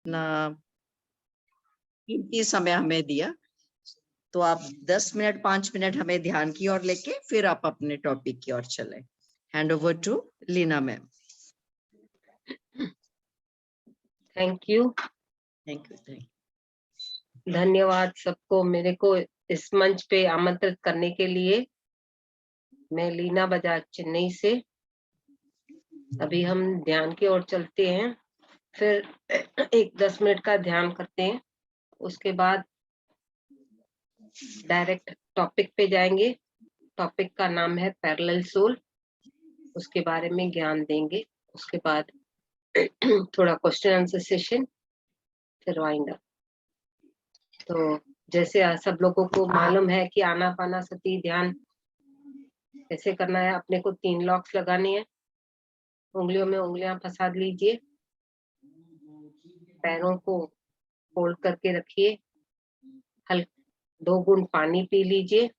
अपना कीमती समय हमें दिया। तो आप 10 मिनट 5 मिनट हमें ध्यान की ओर लेके फिर आप अपने टॉपिक की ओर चले। Hand over to Leena ma'am. Thank you. Thank you. धन्यवाद सबको मेरे को इस मंच पे आमंत्रित करने के लिए। मैं लीना बजाज चेन्नई से। अभी हम ध्यान की ओर चलते हैं, फिर एक 10 मिनट का ध्यान करते हैं, उसके बाद डायरेक्ट टॉपिक पे जाएंगे। टॉपिक का नाम है पैरेलल सोल, उसके बारे में ज्ञान देंगे। उसके बाद थोड़ा क्वेश्चन आंसर सेशन, फिर वाइंड अप। तो जैसे सब लोगों को मालूम है कि आनापानासती ध्यान कैसे करना है। अपने को 3 लॉक्स लगाने हैं, उंगलियों में उंगलियां फंसा लीजिए, पैरों को फोल्ड करके रखिए, 2 बूंद पानी पी लीजिए,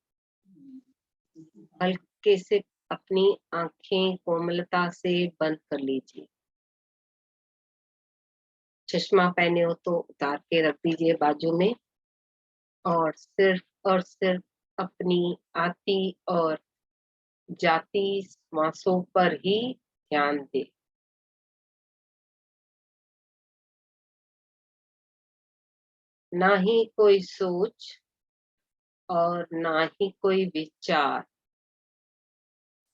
हल्के से अपनी आंखें कोमलता से बंद कर लीजिए। चश्मा पहने हो तो उतार के रख दीजिए बाजू में, और सिर्फ अपनी आती और जाती श्वासों पर ही ध्यान दे। ना ही कोई सोच और ना ही कोई विचार,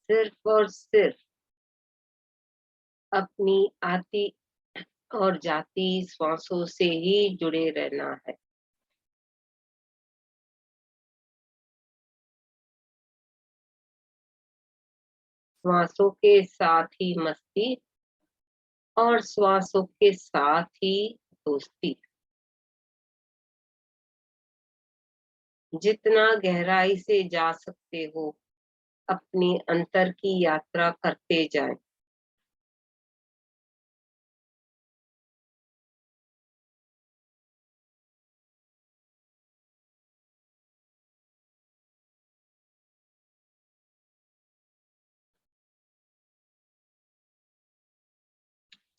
सिर्फ और सिर्फ अपनी आती और जाती श्वासों से ही जुड़े रहना है। श्वासों के साथ ही मस्ती और श्वासों के साथ ही दोस्ती। जितना गहराई से जा सकते हो अपनी अंतर की यात्रा करते जाएं।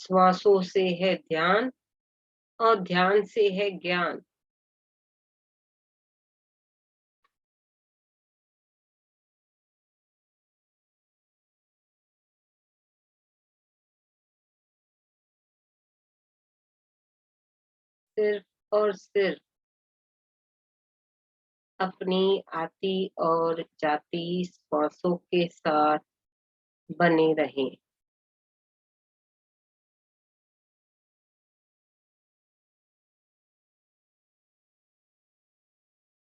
श्वासों से है ध्यान और ध्यान से है ज्ञान। सिर्फ और सिर्फ अपनी आती और जाती श्वासों के साथ बने रहें।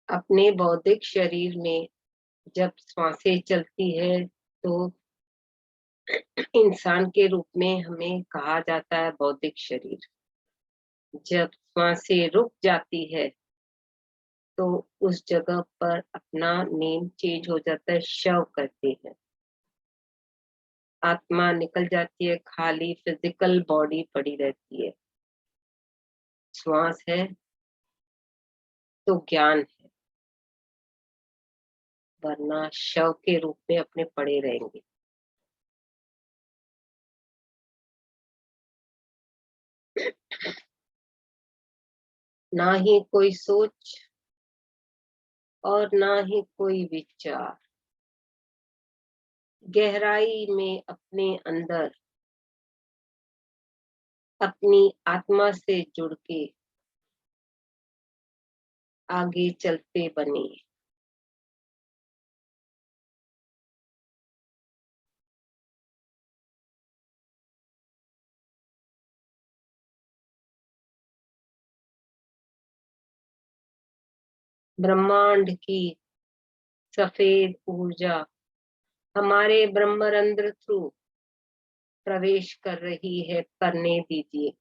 अपने बौद्धिक शरीर में जब सांसें चलती है तो इंसान के रूप में हमें कहा जाता है बौद्धिक शरीर। जब सांसें रुक जाती है तो उस जगह पर अपना नेम चेंज हो जाता है, शव करते हैं। आत्मा निकल जाती है, खाली फिजिकल बॉडी पड़ी रहती है। श्वास है तो ज्ञान है, वरना शव के रूप में अपने पड़े रहेंगे। ना ही कोई सोच और ना ही कोई विचार, गहराई में अपने अंदर अपनी आत्मा से जुड़ के आगे चलते बने। ब्रह्मांड की सफेद ऊर्जा हमारे ब्रह्मरंध्र थ्रू प्रवेश कर रही है, करने दीजिए।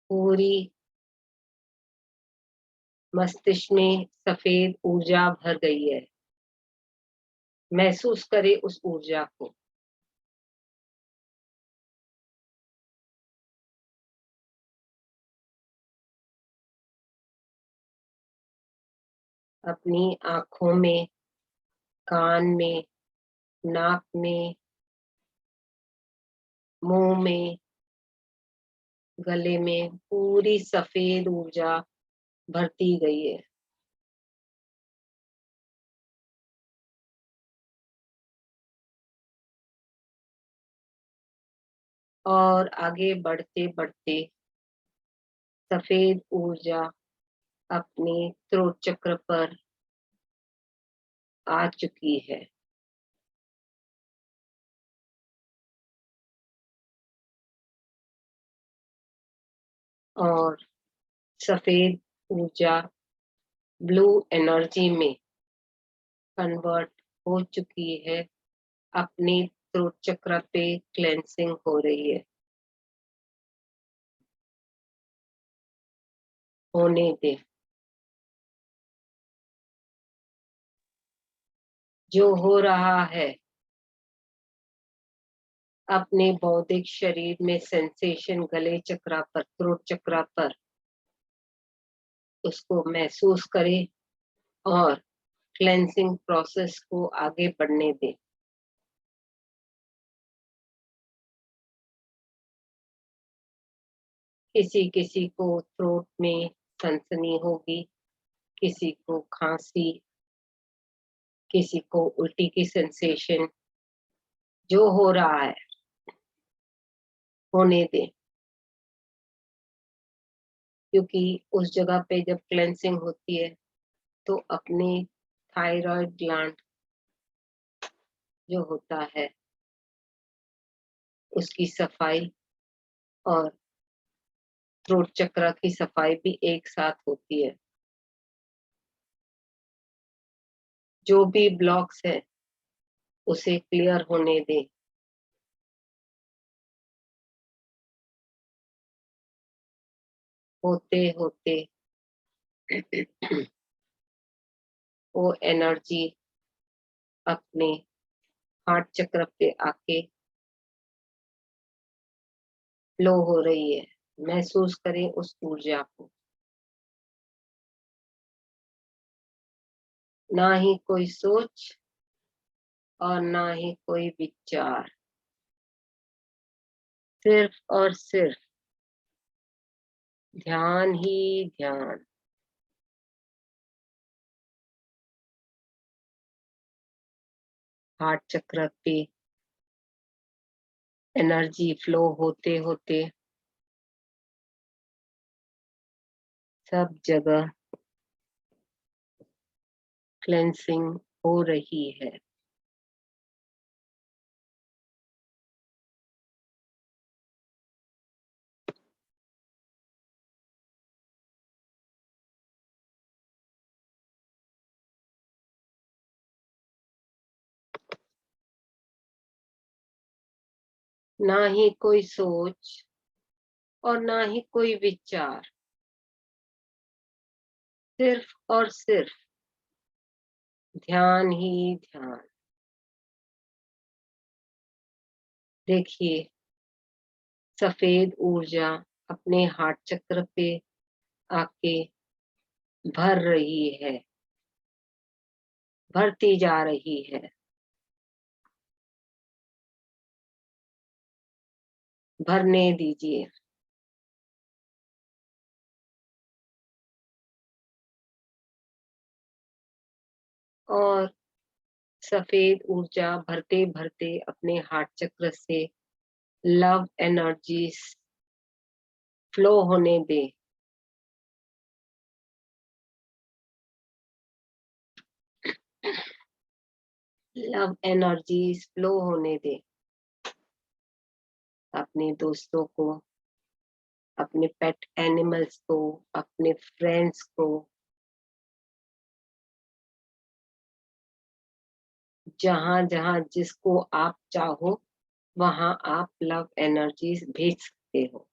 पूरी मस्तिष्क में सफेद ऊर्जा भर गई है। महसूस करें उस ऊर्जा को। अपनी आंखों में, कान में, नाक में, मुंह में, गले में पूरी सफेद ऊर्जा भरती गई है। और आगे बढ़ते बढ़ते सफेद ऊर्जा अपने थ्रोट चक्र पर आ चुकी है। और सफेद ऊर्जा ब्लू एनर्जी में कन्वर्ट हो चुकी है। अपने थ्रोट चक्र पे क्लेंसिंग हो रही है। होने दे। जो हो रहा है अपने बौद्धिक शरीर में सेंसेशन गले चक्रा पर, थ्रोट चक्रा पर, उसको महसूस करें और क्लेंसिंग प्रोसेस को आगे बढ़ने दें। किसी किसी को थ्रोट में सनसनी होगी, किसी को खांसी, किसी को उल्टी की सेंसेशन। जो हो रहा है होने दें, क्योंकि उस जगह पे जब क्लेंसिंग होती है तो अपने थायराइड ग्लैंड जो होता है उसकी सफाई और थ्रोट चक्र की सफाई भी एक साथ होती है। जो भी ब्लॉक्स है उसे क्लियर होने दें। होते होते वो एनर्जी अपने हार्ट चक्र पे आके फ्लो हो रही है। महसूस करें उस ऊर्जा को। ना ही कोई सोच और ना ही कोई विचार, सिर्फ और सिर्फ ध्यान ही ध्यान। हार्ट चक्र पे एनर्जी फ्लो होते होते सब जगह क्लेंसिंग हो रही है। ना ही कोई सोच और ना ही कोई विचार, सिर्फ और सिर्फ ध्यान ही ध्यान। देखिए सफेद ऊर्जा अपने हार्ट चक्र पे आके भर रही है, भरती जा रही है। भरने दीजिए। और सफेद ऊर्जा भरते भरते अपने हार्ट चक्र से लव एनर्जीज फ्लो होने दे। लव एनर्जीज फ्लो होने दे। अपने दोस्तों को, अपने पेट एनिमल्स को, अपने फ्रेंड्स को, जहां जहां जिसको आप चाहो वहां आप लव एनर्जीज भेज सकते हो।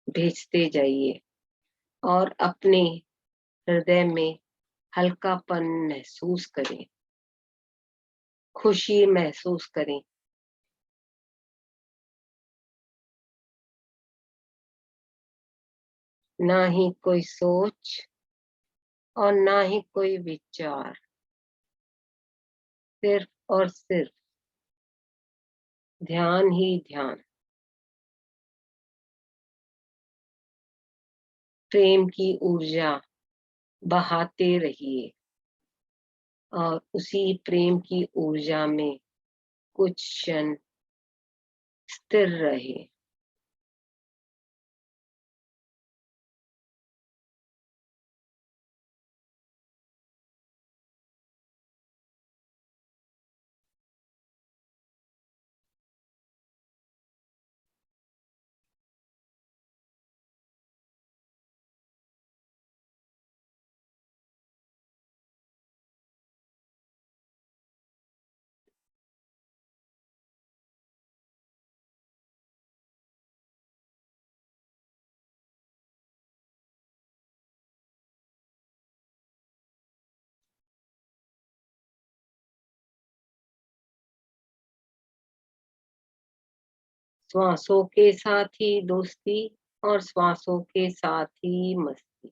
भेजते जाइए और अपने हृदय में हल्कापन महसूस करें, खुशी महसूस करें। ना ही कोई सोच और ना ही कोई विचार, सिर्फ और सिर्फ ध्यान ही ध्यान। प्रेम की ऊर्जा बहाते रहिए और उसी प्रेम की ऊर्जा में कुछ क्षण स्थिर रहे। श्वासों के साथ ही दोस्ती और श्वासों के साथ ही मस्ती।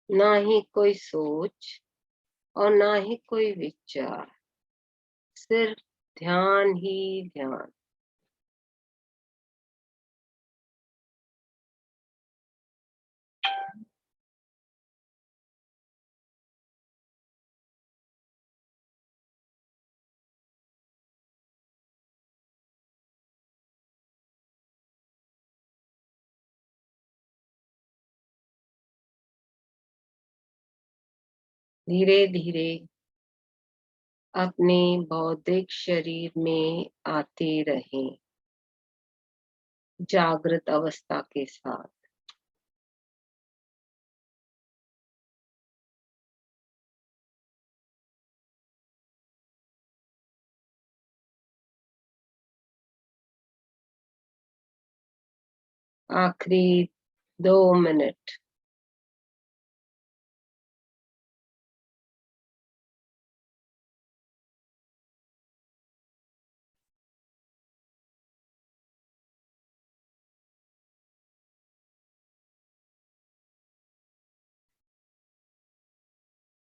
ना ही कोई सोच और ना ही कोई विचार, सिर्फ ध्यान ही ध्यान। धीरे धीरे अपने बौद्धिक शरीर में आते रहें, जागृत अवस्था के साथ। आखिरी 2 मिनट।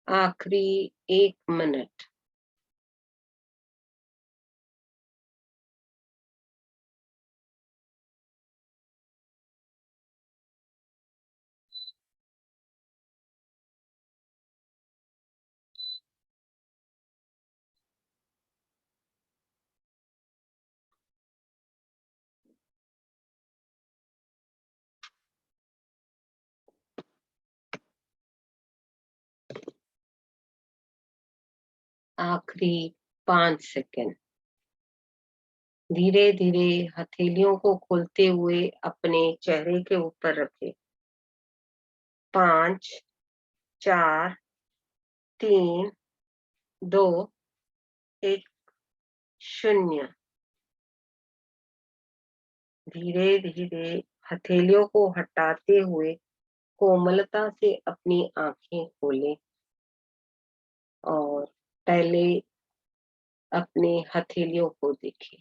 आखिरी 1 मिनट। आखिरी 5 सेकंड। धीरे धीरे हथेलियों को खोलते हुए अपने चेहरे के ऊपर रखें। 5, 4, 3, 2, 1, 0। धीरे धीरे हथेलियों को हटाते हुए कोमलता से अपनी आंखें खोलें और पहले अपने हथेलियों को देखें।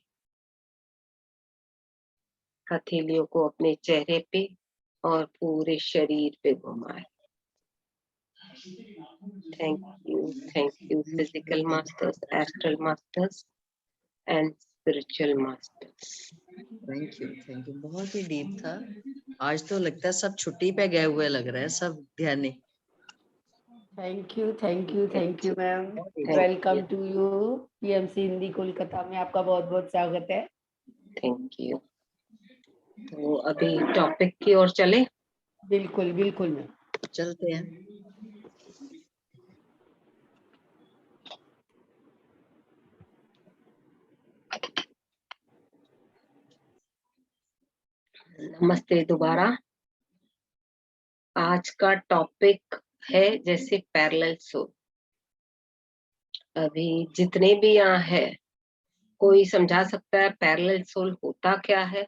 हथेलियों को अपने चेहरे पे और पूरे शरीर पे घुमाएं। Thank you physical masters, astral masters and spiritual masters. Thank you, बहुत ही डीप था। आज तो लगता है सब छुट्टी पे गए हुए लग रहे हैं, सब ध्यानी। Thank you ma'am. Thank welcome to you PMC Hindi Kolkata में, आपका बहुत बहुत स्वागत है। Thank you. तो अभी टॉपिक की ओर चले। बिल्कुल बिल्कुल मैम, चलते हैं। नमस्ते दोबारा। आज का टॉपिक है जैसे पैरेलल सोल। अभी जितने भी यहाँ है कोई समझा सकता है पैरेलल सोल होता क्या है?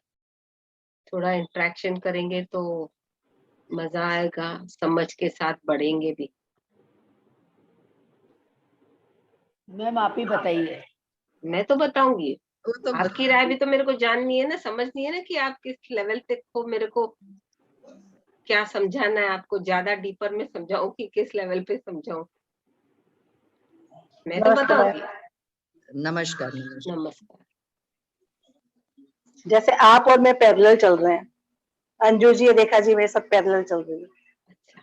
थोड़ा इंटरेक्शन करेंगे तो मजा आएगा, समझ के साथ बढ़ेंगे भी। मैम आप ही बताइए। मैं तो बताऊंगी, वो तो आपकी राय भी तो मेरे को जाननी है ना, समझनी है ना कि आप किस लेवल तक को मेरे को क्या समझाना है, आपको ज्यादा डीपर में समझाऊं कि किस लेवल पे समझाऊं? मैं तो नमस्कार। बताऊंगी। नमस्कार नमस्कार। नमस्कार। जैसे आप और मैं पैरेलल चल रहे हैं, अंजू जी रेखा जी मेरे सब पैरेलल चल रही है। अच्छा,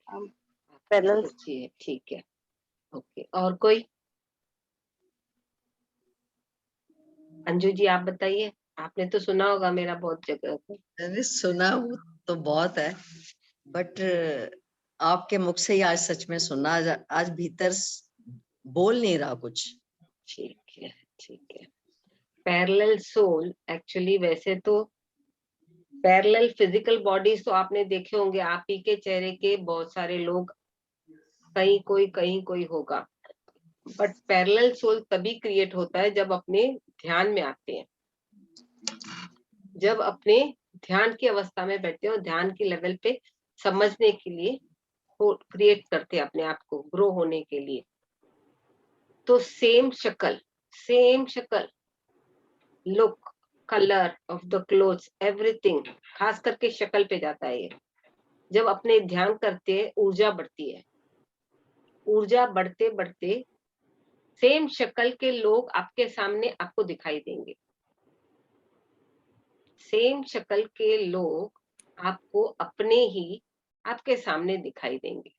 हम आप पैरेलल सोचिए, ठीक है, ओके। और कोई? अंजू जी आप बताइए, आपने तो सुना होगा मेरा बहुत जगह पे। मैंने सुना वो तो बहुत है, बट आपके मुख से ही आज सच में सुना, आज भीतर बोल नहीं रहा कुछ। ठीक है, ठीक है। पैरेलल सोल एक्चुअली, वैसे तो पैरेलल फिजिकल बॉडीज तो आपने देखे होंगे, आप ही के चेहरे के बहुत सारे लोग, कहीं कोई होगा। बट पैरेलल सोल तभी क्रिएट होता है जब अपने ध्यान में आते हैं, जब अपने ध्यान की अवस्था में बैठते हैं और ध्यान के लेवल पे समझने के लिए क्रिएट करते हैं अपने आप को ग्रो होने के लिए। तो सेम शक्ल, look, colour of the clothes, everything, खास करके शक्ल पे जाता है ये। जब अपने ध्यान करते हैं ऊर्जा बढ़ती है, ऊर्जा बढ़ते बढ़ते सेम शक्ल के लोग आपके सामने आपको दिखाई देंगे, सेम शक्ल के लोग आपको अपने ही आपके सामने दिखाई देंगे।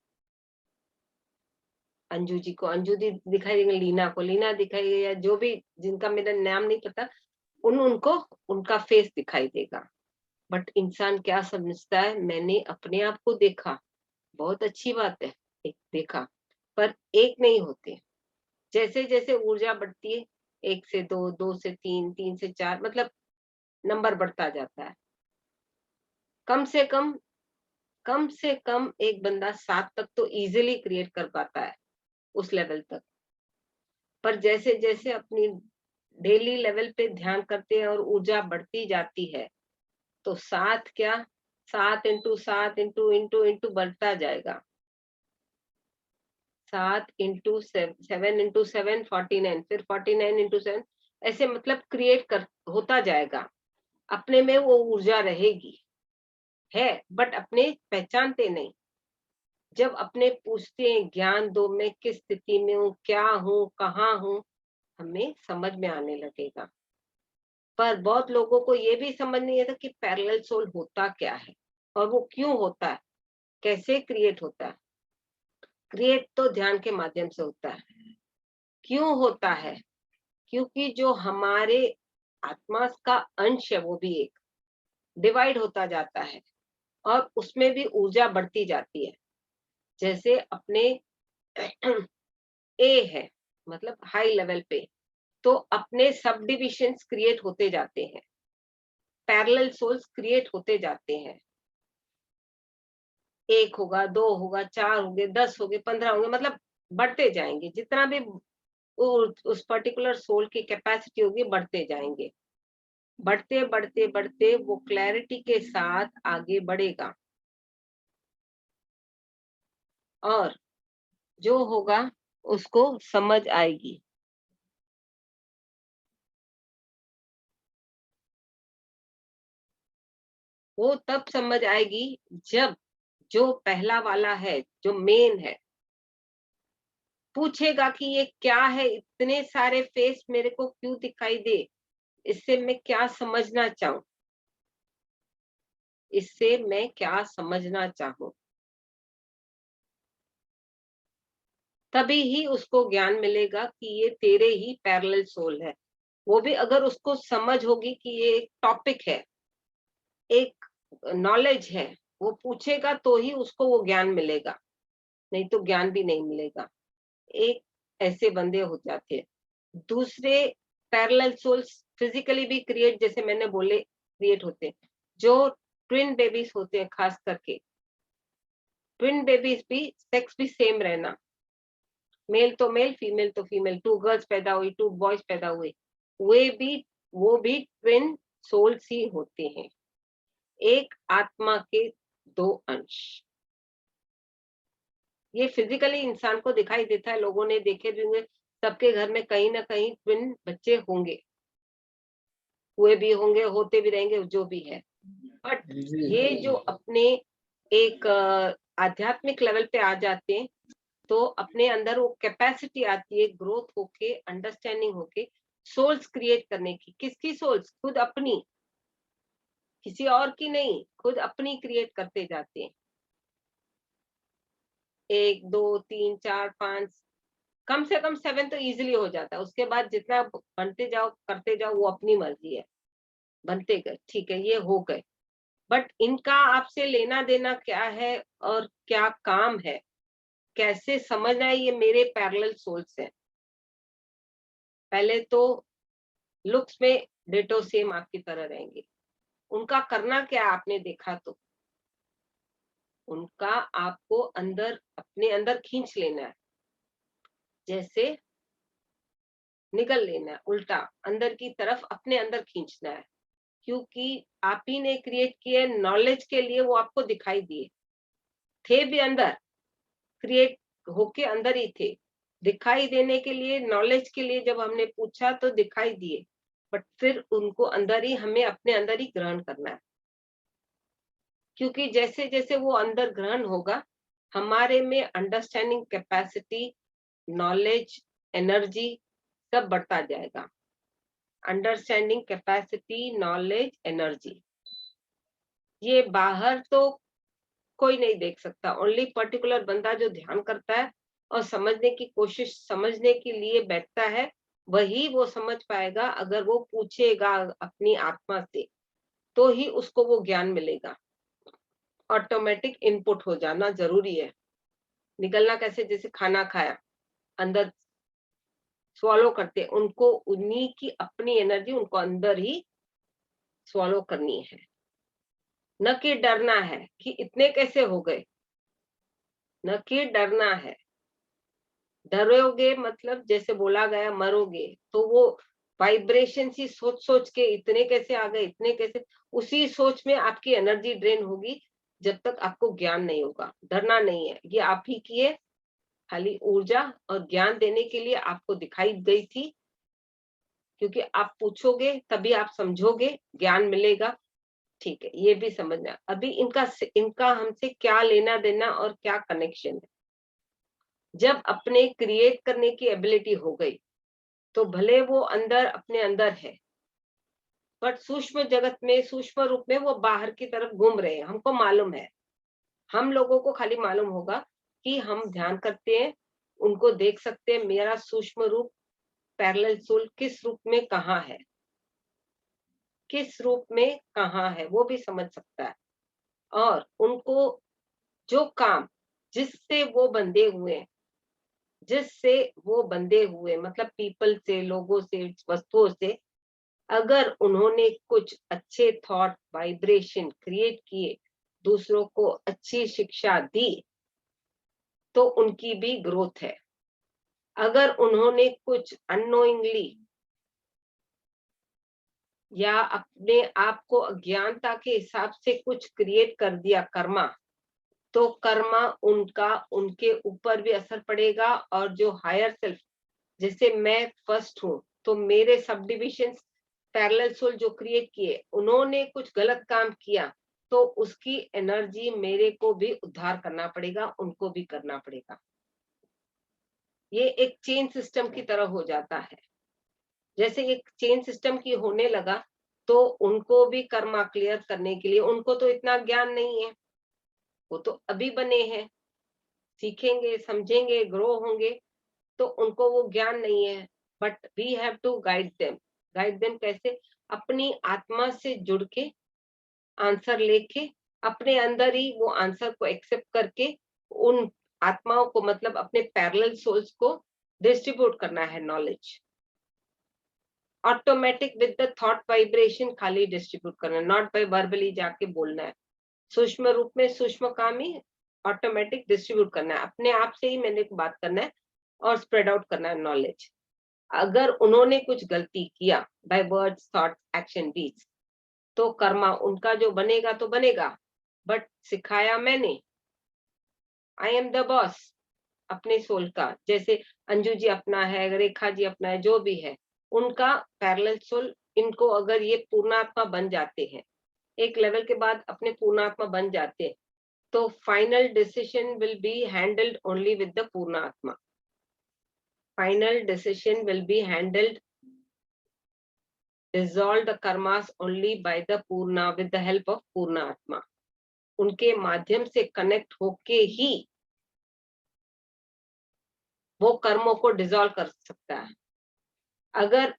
अंजू जी को अंजू दी दिखाई देंगे, लीना को लीना दिखाई देगी, या जो भी जिनका मेरा नाम नहीं पता उनको उनका फेस दिखाई देगा। बट इंसान क्या समझता है, मैंने अपने आप को देखा, बहुत अच्छी बात है, एक देखा, पर एक नहीं होते। जैसे जैसे ऊर्जा बढ़ती है, 1 से 2, 2 से 3, 3 से 4, मतलब नंबर बढ़ता जाता है। कम से कम एक बंदा 7 तक तो इजीली क्रिएट कर पाता है, उस लेवल तक। पर जैसे जैसे अपनी डेली लेवल पे ध्यान करते हैं और ऊर्जा बढ़ती जाती है, तो 7 क्या, 7 इंटू 7 इंटू इंटू इंटू बढ़ता जाएगा। 7 इंटू 7 इंटू 7 49, फिर 49 इंटू 7, ऐसे मतलब क्रिएट कर होता जाएगा। अपने में वो ऊर्जा रहेगी, है, बट अपने पहचानते नहीं। जब अपने पूछते हैं ज्ञान दो, मैं किस स्थिति में हूँ, क्या हूँ, कहाँ हूँ, हमें समझ में आने लगेगा। पर बहुत लोगों को ये भी समझ नहीं आता कि पैरेलल सोल होता क्या है और वो क्यों होता है, कैसे क्रिएट होता है। क्रिएट तो ध्यान के माध्यम से होता है। क्यों होता है? क्योंकि जो हमारे आत्मा का अंश है वो भी एक डिवाइड होता जाता है और उसमें भी ऊर्जा बढ़ती जाती है। जैसे अपने ए है, मतलब हाई लेवल पे, तो अपने सब डिविजन्स क्रिएट होते जाते हैं, पैरेलल सोल्स क्रिएट होते जाते हैं। 1 होगा, 2 होगा, 4 होंगे, 10 होंगे, 15 होंगे, मतलब बढ़ते जाएंगे। जितना भी उस पर्टिकुलर सोल की कैपेसिटी होगी, बढ़ते जाएंगे। बढ़ते बढ़ते बढ़ते वो क्लैरिटी के साथ आगे बढ़ेगा और जो होगा उसको समझ आएगी। वो तब समझ आएगी जब जो पहला वाला है, जो मेन है, पूछेगा कि ये क्या है, इतने सारे फेस मेरे को क्यों दिखाई दे, इससे मैं क्या समझना चाहूं, इससे मैं क्या समझना चाहूं। तभी ही उसको ज्ञान मिलेगा कि ये तेरे ही पैरेलल सोल है। वो भी अगर उसको समझ होगी कि ये एक टॉपिक है, एक नॉलेज है, वो पूछेगा तो ही उसको वो ज्ञान मिलेगा, नहीं तो ज्ञान भी नहीं मिलेगा। एक ऐसे बंदे हो जाते हैं। दूसरे पैरेलल सोल्स फिजिकली भी क्रिएट, जैसे मैंने बोले, क्रिएट होते हैं। जो ट्विन बेबीज होते हैं, खास करके ट्विन बेबीज भी सेक्स भी सेम रहना, मेल तो मेल, फीमेल तो फीमेल, 2 गर्ल्स पैदा हुई, 2 बॉयज पैदा हुए, वो भी ट्विन सोल्स ही होते हैं, एक आत्मा के दो अंश। ये फिजिकली इंसान को दिखाई देता है, लोगों ने देखे भी होंगे, सबके घर में कहीं ना कहीं ट्विन बच्चे होंगे, हुए भी होंगे, होते भी रहेंगे, जो भी है। बट ये जो अपने एक आध्यात्मिक लेवल पे आ जाते हैं, तो अपने अंदर वो कैपेसिटी आती है ग्रोथ होके, अंडरस्टैंडिंग होके, सोल्स क्रिएट करने की। किसकी सोल्स? खुद अपनी, किसी और की नहीं, खुद अपनी क्रिएट करते जाते हैं। 1 2 3 4 5, कम से कम 7 तो इजीली हो जाता है। उसके बाद जितना बनते जाओ, करते जाओ, वो अपनी मर्जी है, बनते गए, ठीक है, ये हो गए। बट इनका आपसे लेना देना क्या है और क्या काम है, कैसे समझना है? ये मेरे पैरेलल सोल्स हैं। पहले तो लुक्स में डेटो सेम आपकी तरह रहेंगे। उनका करना क्या है आपने देखा तो, उनका आपको अंदर, अपने अंदर खींच लेना है, जैसे निगल लेना है, उल्टा अंदर की तरफ अपने अंदर खींचना है। क्योंकि आप ही ने क्रिएट किए, नॉलेज के लिए वो आपको दिखाई दिए, थे भी अंदर, क्रिएट होके अंदर ही थे, दिखाई देने के लिए, नॉलेज के लिए जब हमने पूछा तो दिखाई दिए, बट फिर उनको अंदर ही, हमें अपने अंदर ही ग्रहण करना है। क्योंकि जैसे जैसे वो अंदर ग्रहण होगा, हमारे में अंडरस्टैंडिंग कैपेसिटी, नॉलेज, एनर्जी सब बढ़ता जाएगा। अंडरस्टैंडिंग कैपेसिटी, नॉलेज, एनर्जी, ये बाहर तो कोई नहीं देख सकता। ओनली पर्टिकुलर बंदा जो ध्यान करता है और समझने की कोशिश, समझने के लिए बैठता है, वही वो समझ पाएगा। अगर वो पूछेगा अपनी आत्मा से, तो ही उसको वो ज्ञान मिलेगा। ऑटोमेटिक इनपुट हो जाना जरूरी है। निकलना कैसे? जैसे खाना खाया, अंदर स्वॉलो करते, उनको उन्हीं की अपनी एनर्जी उनको अंदर ही स्वॉलो करनी है। न कि डरना है कि इतने कैसे हो गए, न कि डरना है। डरोगे मतलब जैसे बोला गया मरोगे, तो वो वाइब्रेशन सी सोच सोच के इतने कैसे आ गए, इतने कैसे, उसी सोच में आपकी एनर्जी ड्रेन होगी जब तक आपको ज्ञान नहीं होगा। डरना नहीं है, ये आप ही की है, खाली ऊर्जा और ज्ञान देने के लिए आपको दिखाई गई थी। क्योंकि आप पूछोगे तभी आप समझोगे, ज्ञान मिलेगा। ठीक है, ये भी समझना। अभी इनका हमसे क्या लेना देना और क्या कनेक्शन है। जब अपने क्रिएट करने की एबिलिटी हो गई, तो भले वो अंदर, अपने अंदर है, बट सूक्ष्म जगत में, सूक्ष्म रूप में वो बाहर की तरफ घूम रहे हैं, हमको मालूम है। हम लोगों को खाली मालूम होगा कि हम ध्यान करते हैं, उनको देख सकते हैं, मेरा सूक्ष्म रूप पैरेलल सोल किस रूप में कहाँ है, किस रूप में कहाँ है, वो भी समझ सकता है। और उनको जो काम, जिससे वो बंधे हुए हैं, जिससे वो बंधे हुए, मतलब पीपल से, लोगों से, वस्तुओं से, अगर उन्होंने कुछ अच्छे थॉट, वाइब्रेशन क्रिएट किए, दूसरों को अच्छी शिक्षा दी, तो उनकी भी ग्रोथ है। अगर उन्होंने कुछ अननोइंगली या अपने आप को अज्ञानता के हिसाब से कुछ क्रिएट कर दिया, कर्मा, तो कर्मा उनका उनके ऊपर भी असर पड़ेगा। और जो हायर सेल्फ, जैसे मैं फर्स्ट हूं, तो मेरे सब डिविजन पैरेलल सोल जो क्रिएट किए, उन्होंने कुछ गलत काम किया, तो उसकी एनर्जी मेरे को भी उद्धार करना पड़ेगा, उनको भी करना पड़ेगा। ये एक चेन सिस्टम की तरह हो जाता है। जैसे एक चेन सिस्टम की होने लगा, तो उनको भी कर्मा क्लियर करने के लिए, उनको तो इतना ज्ञान नहीं है, वो तो अभी बने हैं, सीखेंगे, समझेंगे, ग्रो होंगे, तो उनको वो ज्ञान नहीं है। But we have to guide them. Guide them कैसे? अपनी आत्मा से जुड़ के, आंसर लेके, अपने अंदर ही वो आंसर को एक्सेप्ट करके, उन आत्माओं को, मतलब अपने पैरेलल सोल्स को डिस्ट्रीब्यूट करना है knowledge. Automatic with the thought vibration खाली डिस्ट्रीब्यूट करना, नॉट बाय वर्बली जाके बोलना है। सूक्ष्म रूप में सूक्ष्म काम ही ऑटोमेटिक डिस्ट्रीब्यूट करना है, अपने आप से ही मैंने बात करना है और स्प्रेड आउट करना है नॉलेज। अगर उन्होंने कुछ गलती किया by words thought action deeds, तो कर्मा उनका जो बनेगा तो बनेगा, बट सिखाया मैंने, आई एम द बॉस अपने सोल का। जैसे अंजू जी अपना है, रेखा जी अपना है, जो भी है उनका पैरेलल सोल, इनको अगर ये पूर्णात्मा बन जाते हैं, एक लेवल के बाद अपने पूर्णात्मा बन जाते हैं, तो final decision will be handled only with the पूर्णात्मा। Final decision will be handled, dissolve the karmas only by the purna, with the help of पूर्ण आत्मा। उनके माध्यम से कनेक्ट होके ही वो कर्मों को डिसॉल्व कर सकता है। अगर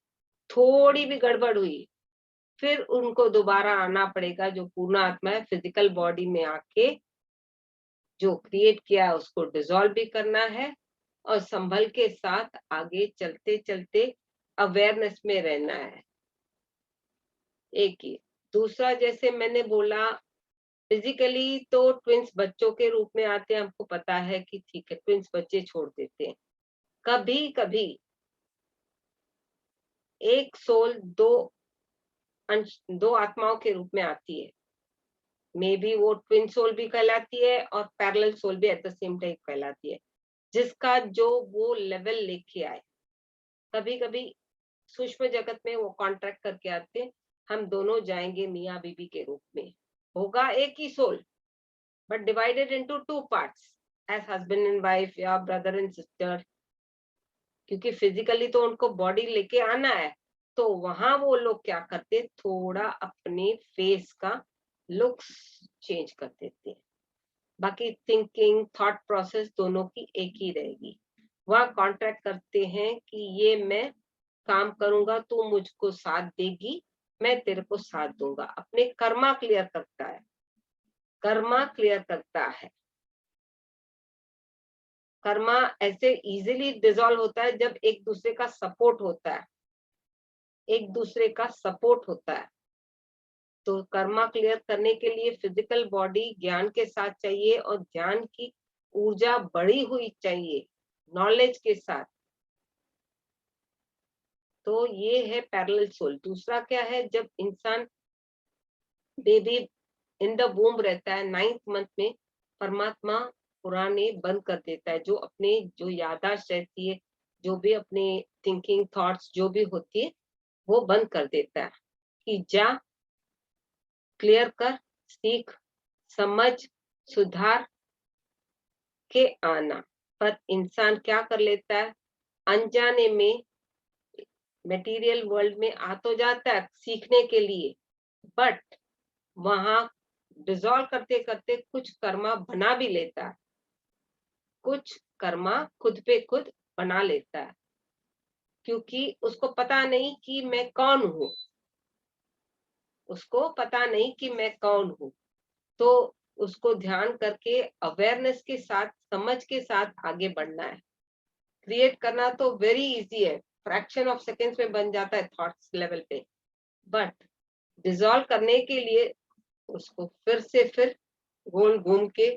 थोड़ी भी गड़बड़ हुई, फिर उनको दोबारा आना पड़ेगा, जो पूर्ण आत्मा है फिजिकल बॉडी में आके जो क्रिएट किया है उसको डिसॉल्व भी करना है, और संभल के साथ आगे चलते चलते अवेयरनेस में रहना है। एक ही। दूसरा, जैसे मैंने बोला, फिजिकली तो ट्विंस बच्चों के रूप में आते हैं, हमको पता है कि ठीक है ट्विंस बच्चे छोड़ देते हैं। कभी कभी एक सोल दो आत्माओं के रूप में आती है, मे बी वो ट्विन सोल भी कहलाती है और पैरेलल सोल भी एट द सेम टाइम कहलाती है, जिसका जो वो लेवल लेके आए। कभी कभी सूक्ष्म जगत में वो कॉन्ट्रैक्ट करके आते हैं, हम दोनों जाएंगे मियाँ बीबी के रूप में, होगा एक ही soul but divided into two parts as husband and wife या brother and sister, क्योंकि फिजिकली तो उनको बॉडी लेके आना है, तो वहां वो लोग क्या करते, थोड़ा अपने फेस का लुक्स चेंज कर देते हैं, बाकी थिंकिंग थॉट प्रोसेस दोनों की एक ही रहेगी। वह कॉन्ट्रैक्ट करते हैं कि ये मैं काम करूंगा, तू मुझको साथ देगी, मैं तेरे को साथ दूंगा। अपने कर्मा क्लियर करता है, कर्मा क्लियर करता है। कर्मा ऐसे इजीली डिसॉल्व होता है जब एक दूसरे का सपोर्ट होता है, एक दूसरे का सपोर्ट होता है। तो कर्मा क्लियर करने के लिए फिजिकल बॉडी ज्ञान के साथ चाहिए, और ज्ञान की ऊर्जा बढ़ी हुई चाहिए नॉलेज के साथ। तो ये है पैरेलल सोल। दूसरा क्या है, जब इंसान बेबी इन द वूम्ब रहता है, 9th मंथ में परमात्मा पुराने बंद कर देता है, जो अपने जो याददाश्त रहती है, जो भी अपने थिंकिंग थॉट्स जो भी होती है, वो बंद कर देता है कि जा क्लियर कर, सीख, समझ, सुधार के आना। पर इंसान क्या कर लेता है, अनजाने में मटेरियल वर्ल्ड में आ तो जाता है सीखने के लिए, बट वहां डिसॉल्व करते करते कुछ कर्मा बना भी लेता है, कुछ कर्मा खुद पे खुद बना लेता है, क्योंकि उसको पता नहीं कि मैं कौन हूं, उसको पता नहीं कि मैं कौन हूं। तो उसको ध्यान करके अवेयरनेस के साथ, समझ के साथ आगे बढ़ना है। क्रिएट करना तो वेरी इजी है, फ्रैक्शन ऑफ सेकेंड्स में बन जाता है थॉट्स लेवल पे, बट डिसॉल्व करने के लिए उसको फिर से फिर गोल घूम के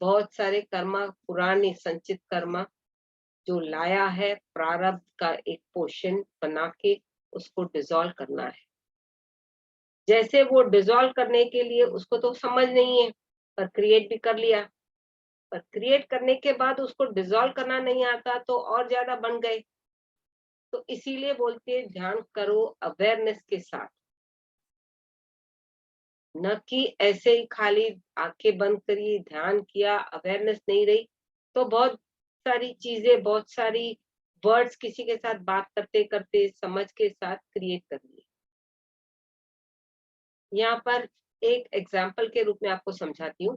बहुत सारे कर्मा, पुराने संचित कर्मा जो लाया है, प्रारब्ध का एक पोर्शन बना के उसको डिसॉल्व करना है। जैसे वो डिसॉल्व करने के लिए उसको तो समझ नहीं है, पर क्रिएट भी कर लिया, पर क्रिएट करने के बाद उसको डिसॉल्व करना नहीं आता, तो और ज्यादा बन गए। तो इसीलिए बोलते हैं ध्यान करो अवेयरनेस के साथ, न कि ऐसे ही खाली आंखें बंद करिए, ध्यान किया, अवेयरनेस नहीं रही, तो बहुत सारी चीजें, बहुत सारी वर्ड्स किसी के साथ बात करते करते समझ के साथ क्रिएट कर लिए। यहाँ पर एक एग्जाम्पल के रूप में आपको समझाती हूँ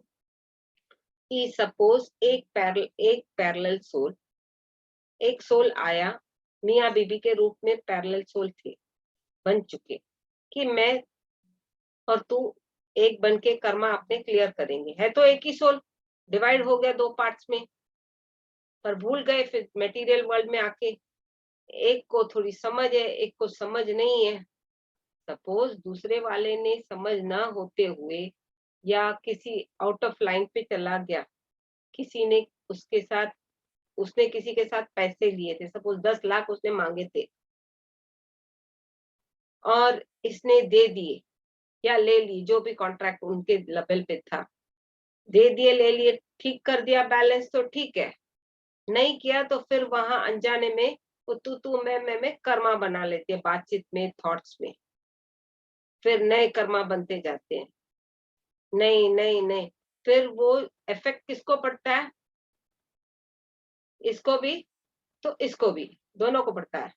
कि सपोज एक पैरेलल सोल, एक सोल आया, मियाँ बीबी के रूप में पैरेलल सोल थे, बन चुके कि मैं और तू एक बन के कर्मा अपने क्लियर करेंगे। है तो एक ही सोल, डिवाइड हो गया दो पार्ट्स में, पर भूल गए फिर मटेरियल वर्ल्ड में आके, एक को थोड़ी समझ है, एक को समझ नहीं है। सपोज दूसरे वाले ने समझ ना होते हुए या किसी आउट ऑफ लाइन पे चला गया, किसी ने उसके साथ उसने किसी के साथ पैसे लिए थे, सपोज 10 लाख उसने मांगे थे और इसने दे दिए या ले ली, जो भी कॉन्ट्रैक्ट उनके लेवल पे था, दे दिए, ले लिए, ठीक कर दिया बैलेंस तो ठीक है, नहीं किया तो फिर वहां अनजाने में वो तू मैं कर्मा बना लेते हैं, बातचीत में, थॉट्स में, फिर नए कर्मा बनते जाते हैं। नहीं नहीं नहीं, फिर वो इफेक्ट किसको पड़ता है? इसको भी तो इसको भी, दोनों को पड़ता है,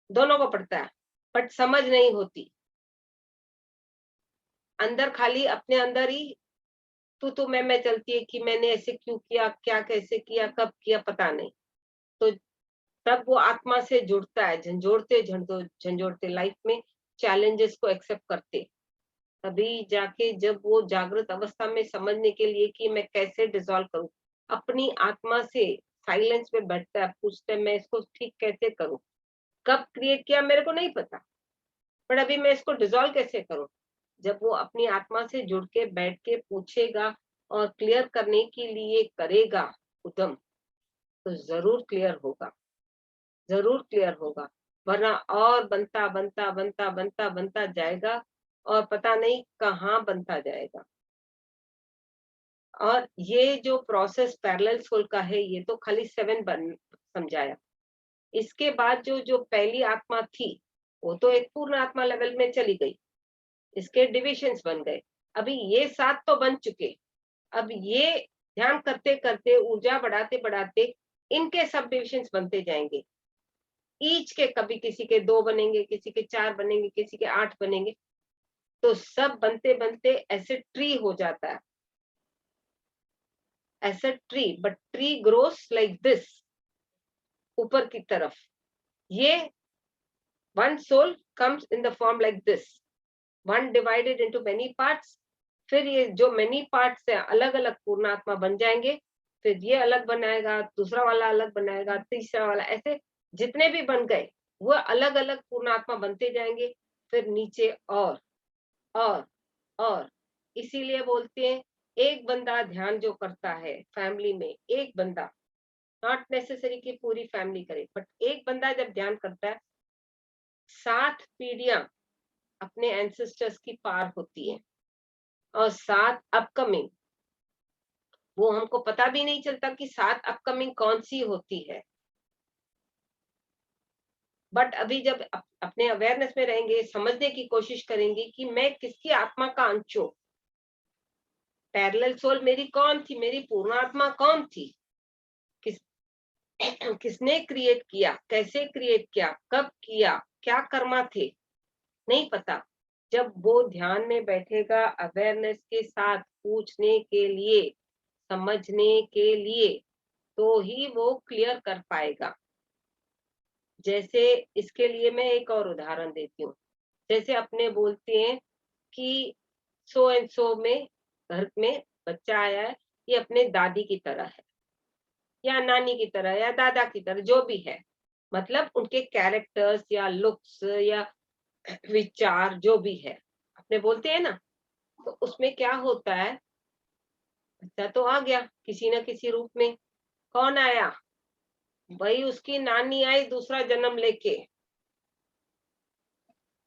दोनों को पड़ता है, बट समझ नहीं होती। अंदर खाली अपने अंदर ही तू मैं चलती है कि मैंने ऐसे क्यों किया, क्या कैसे किया, कब किया, पता नहीं। तो तब वो आत्मा से जुड़ता है, झंझोड़ते लाइफ में चैलेंजेस को एक्सेप्ट करते, तभी जाके जब वो जागृत अवस्था में समझने के लिए कि मैं कैसे डिसॉल्व करूं, अपनी आत्मा से साइलेंस में बैठता है, पूछता है मैं इसको ठीक कैसे करूं, कब क्रिएट किया मेरे को नहीं पता, पर अभी मैं इसको डिसॉल्व कैसे करूं। जब वो अपनी आत्मा से जुड़ के बैठ के पूछेगा और क्लियर करने के लिए करेगा उद्यम, तो जरूर क्लियर होगा, जरूर क्लियर होगा, वरना और बनता बनता बनता बनता बनता जाएगा और पता नहीं कहाँ बनता जाएगा। और ये जो प्रोसेस पैरेलल सोल का है, ये तो खाली 7 समझाया। इसके बाद जो पहली आत्मा थी, वो तो एक पूर्ण आत्मा लेवल में चली गई, इसके डिविजन्स बन गए, अभी ये 7 तो बन चुके, अब ये ध्यान करते करते ऊर्जा बढ़ाते बढ़ाते इनके सब डिविजन्स बनते जाएंगे, ईच के, कभी किसी के 2 बनेंगे, किसी के 4 बनेंगे, किसी के 8 बनेंगे, तो सब बनते बनते ऐसे ट्री हो जाता है, ऐसा tree, but tree grows like this, ऊपर की तरफ। ये one soul comes in the form like this, one divided into many parts, फिर ये जो many parts है अलग अलग पूर्णात्मा बन जाएंगे, फिर ये अलग बनाएगा, दूसरा वाला अलग बनाएगा, तीसरा वाला, ऐसे जितने भी बन गए वो अलग अलग पूर्णात्मा बनते जाएंगे, फिर नीचे और इसीलिए बोलते हैं एक बंदा ध्यान जो करता है फैमिली में, एक बंदा, नॉट नेसेसरी कि पूरी फैमिली करे, बट एक बंदा जब ध्यान करता है, 7 पीढ़ियां अपने एंसेस्टर्स की पार होती है और 7 अपकमिंग, वो हमको पता भी नहीं चलता कि 7 अपकमिंग कौन सी होती है, बट अभी जब अपने अवेयरनेस में रहेंगे, समझने की कोशिश करेंगे कि मैं किसकी आत्मा का अंश हूं, पैरेलल सोल मेरी कौन थी, मेरी पूर्ण आत्मा कौन थी, किसने क्रिएट किया, कैसे क्रिएट किया, कब किया, क्या कर्मा थे, नहीं पता। जब वो ध्यान में बैठेगा अवेयरनेस के साथ, पूछने के लिए, समझने के लिए, तो ही वो क्लियर कर पाएगा। जैसे इसके लिए मैं एक और उदाहरण देती हूँ, जैसे अपने बोलते हैं कि सो एंड सो में घर में बच्चा आया है, ये अपने दादी की तरह है या नानी की तरह या दादा की तरह, जो भी है, मतलब उनके कैरेक्टर्स या लुक्स या विचार जो भी है, अपने बोलते हैं ना, तो उसमें क्या होता है, बच्चा तो आ गया किसी न किसी रूप में, कौन आया, वही उसकी नानी आई दूसरा जन्म लेके,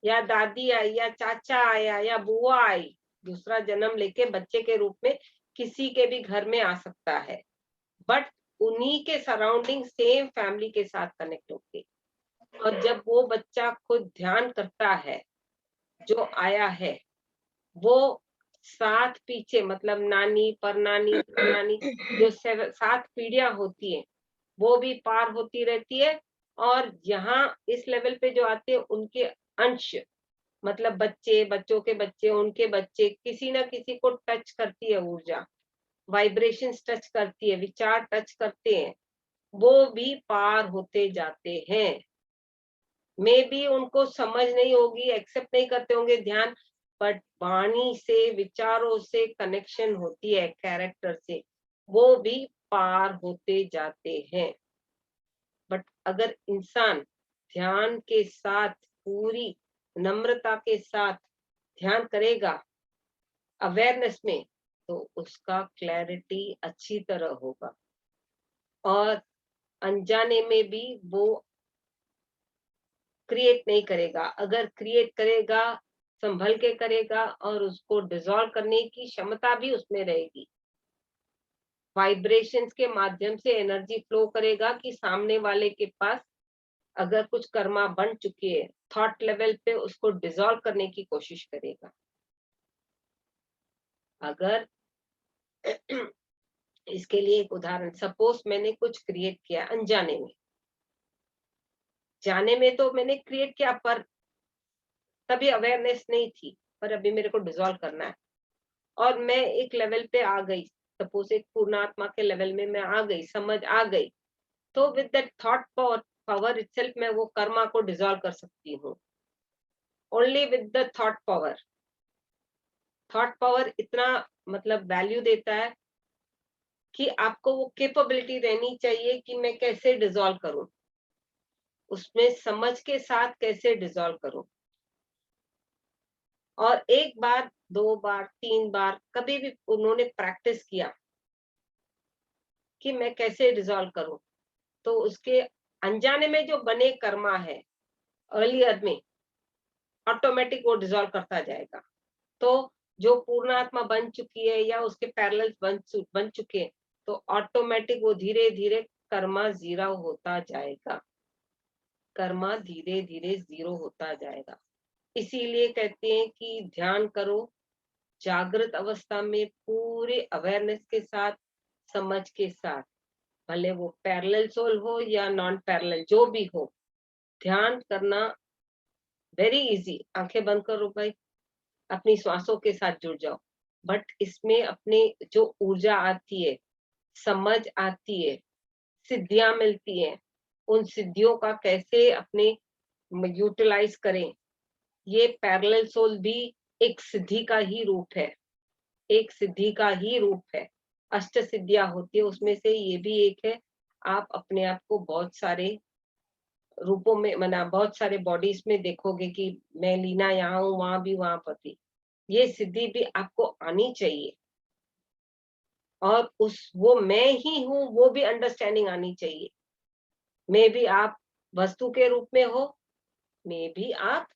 या दादी आई या चाचा आया या बुआ आई दूसरा जन्म लेके, बच्चे के रूप में किसी के भी घर में आ सकता है, बट उन्हीं के सराउंडिंग सेम फैमिली के साथ कनेक्ट होके। और जब वो बच्चा खुद ध्यान करता है, जो आया है वो 7 पीछे, मतलब नानी, परनानी, नानी, जो 7 पीढ़ियां होती है वो भी पार होती रहती है, और यहाँ इस लेवल पे जो आते हैं उनके अंश, मतलब बच्चे, बच्चों के बच्चे, उनके बच्चे, किसी ना किसी को टच करती है ऊर्जा, वाइब्रेशंस टच करती है, विचार टच करते हैं, वो भी पार होते जाते हैं। मे बी उनको समझ नहीं होगी, एक्सेप्ट नहीं करते होंगे ध्यान, बट वाणी से, विचारों से कनेक्शन होती है, कैरेक्टर से, वो भी पार होते जाते हैं। बट अगर इंसान ध्यान के साथ, पूरी नम्रता के साथ ध्यान करेगा अवेयरनेस में, तो उसका क्लैरिटी अच्छी तरह होगा और अनजाने में भी वो क्रिएट नहीं करेगा। अगर क्रिएट करेगा, संभल के करेगा और उसको डिसॉल्व करने की क्षमता भी उसमें रहेगी। वाइब्रेशंस के माध्यम से एनर्जी फ्लो करेगा कि सामने वाले के पास अगर कुछ कर्मा बन चुकी है, थॉट लेवल पे उसको डिसॉल्व करने की कोशिश करेगा। अगर इसके लिए एक उदाहरण, सपोज मैंने कुछ क्रिएट किया अनजाने में, जाने में तो मैंने क्रिएट किया पर तभी अवेयरनेस नहीं थी, पर अभी मेरे को डिसॉल्व करना है और मैं एक लेवल पे आ गई, सपोज एक पूर्णात्मा के लेवल में मैं आ गई, समझ आ गई, तो with that thought power itself मैं वो कर्मा को डिसॉल्व कर सकती हूँ, only with the thought power. Thought power इतना मतलब वैल्यू देता है कि आपको वो कैपेबिलिटी रहनी चाहिए कि मैं कैसे डिसॉल्व करूं, उसमें समझ के साथ कैसे डिसॉल्व करूं। और एक बार, दो बार, तीन बार कभी भी उन्होंने प्रैक्टिस किया कि मैं कैसे डिसॉल्व करूं, तो उसके अनजाने में जो बने कर्मा है अर्लियर में, ऑटोमेटिक वो डिसॉल्व करता जाएगा। तो जो पूर्णात्मा बन चुकी है या उसके पैरेलल्स बन चुके हैं, तो ऑटोमेटिक वो धीरे धीरे कर्मा जीरो होता जाएगा, कर्मा धीरे धीरे जीरो होता जाएगा। इसीलिए कहते हैं कि ध्यान करो जागृत अवस्था में पूरे अवेयरनेस के साथ, समझ के साथ, भले वो पैरेलल सोल हो या नॉन पैरेलल जो भी हो, ध्यान करना वेरी इजी। आंखें बंद करो भाई, अपनी श्वासों के साथ जुड़ जाओ, बट इसमें अपने जो ऊर्जा आती है, समझ आती है, सिद्धियां मिलती हैं, उन सिद्धियों का कैसे अपने यूटिलाइज करें। ये पैरेलल सोल भी एक सिद्धि का ही रूप है, एक सिद्धि का ही रूप है। अष्ट सिद्धियां होती है, उसमें से ये भी एक है। आप अपने आप को बहुत सारे रूपों में, मना बहुत सारे बॉडीज में देखोगे कि मैं लीना यहाँ हूँ, वहां भी, वहां पर भी। ये सिद्धि भी आपको आनी चाहिए और वो मैं ही हूँ वो भी अंडरस्टैंडिंग आनी चाहिए। मे भी आप वस्तु के रूप में हो, मे भी आप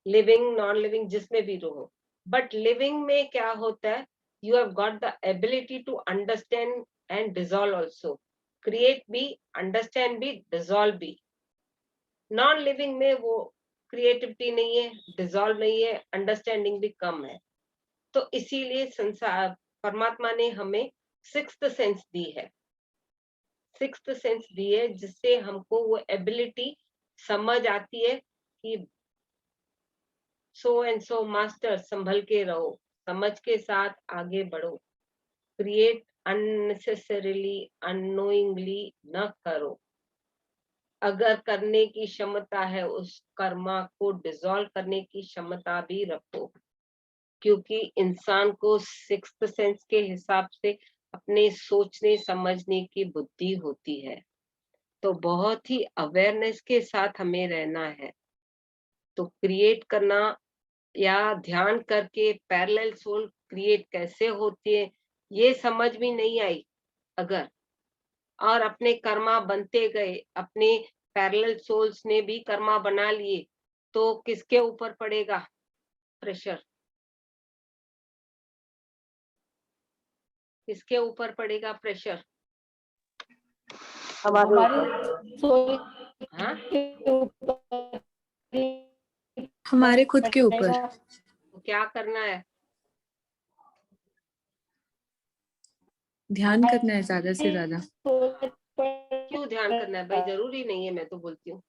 लिविंग नॉन लिविंग जिसमें भी रहो, बट लिविंग में क्या होता है, you have got the ability to understand and dissolve also, create भी, अंडरस्टैंड भी, डिसॉल्व भी। नॉन लिविंग में वो क्रिएटिविटी नहीं है, डिसॉल्व नहीं है, अंडरस्टैंडिंग भी कम है। तो इसीलिए संसार परमात्मा ने हमें सिक्स्थ सेंस दी है, सिक्स्थ सेंस दी है, जिससे हमको वो एबिलिटी समझ आती है कि सो एंड सो मास्टर, संभल के रहो, समझ के साथ आगे बढ़ो, क्रिएट अननेसेसरीली, अननोइंगली न करो। अगर करने की क्षमता है, उस कर्मा को डिसॉल्व करने की क्षमता भी रखो, क्योंकि इंसान को सिक्स्थ सेंस के हिसाब से अपने सोचने समझने की बुद्धि होती है। तो बहुत ही अवेयरनेस के साथ हमें रहना है। तो क्रिएट करना या ध्यान करके पैरेलल सोल क्रिएट कैसे होती है, ये समझ में नहीं आई अगर, और अपने कर्मा बनते गए, अपने पैरेलल सोल्स ने भी कर्मा बना लिए, तो किसके ऊपर पड़ेगा प्रेशर, किसके ऊपर पड़ेगा प्रेशर? हमारे हमारे सोल हाँ, के ऊपर हमारे खुद के ऊपर। तो क्या करना है? ध्यान करना है ज्यादा से ज्यादा। क्यों ध्यान करना है भाई? जरूरी नहीं है, मैं तो बोलती हूँ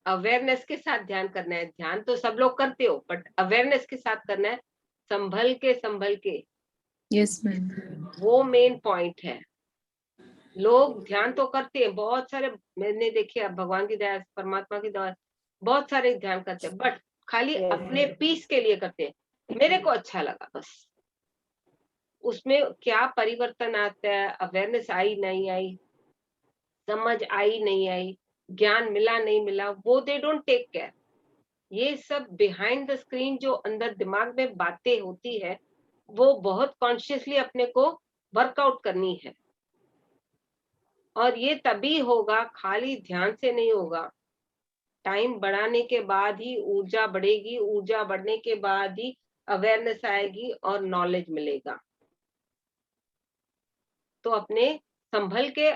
अवेयरनेस के साथ ध्यान करना है। ध्यान तो सब लोग करते हो, बट अवेयरनेस के साथ करना है, संभल के। Yes ma'am. वो मेन पॉइंट है। लोग ध्यान तो करते हैं, बहुत सारे मैंने देखे, अब भगवान की दया, परमात्मा की दया, बहुत सारे ध्यान करते हैं, बट खाली अपने पीस के लिए करते हैं, मेरे को अच्छा लगा बस। उसमें क्या परिवर्तन आता है, अवेयरनेस आई नहीं आई, समझ आई नहीं आई, ज्ञान मिला नहीं मिला, वो दे डोंट टेक केयर। ये सब बिहाइंड द स्क्रीन जो अंदर दिमाग में बातें होती है, वो बहुत कॉन्शियसली अपने को वर्कआउट करनी है। और ये तभी होगा, खाली ध्यान से नहीं होगा। टाइम बढ़ाने के बाद ही ऊर्जा बढ़ेगी, ऊर्जा बढ़ने के बाद ही अवेयरनेस आएगी और नॉलेज मिलेगा। तो अपने संभल के,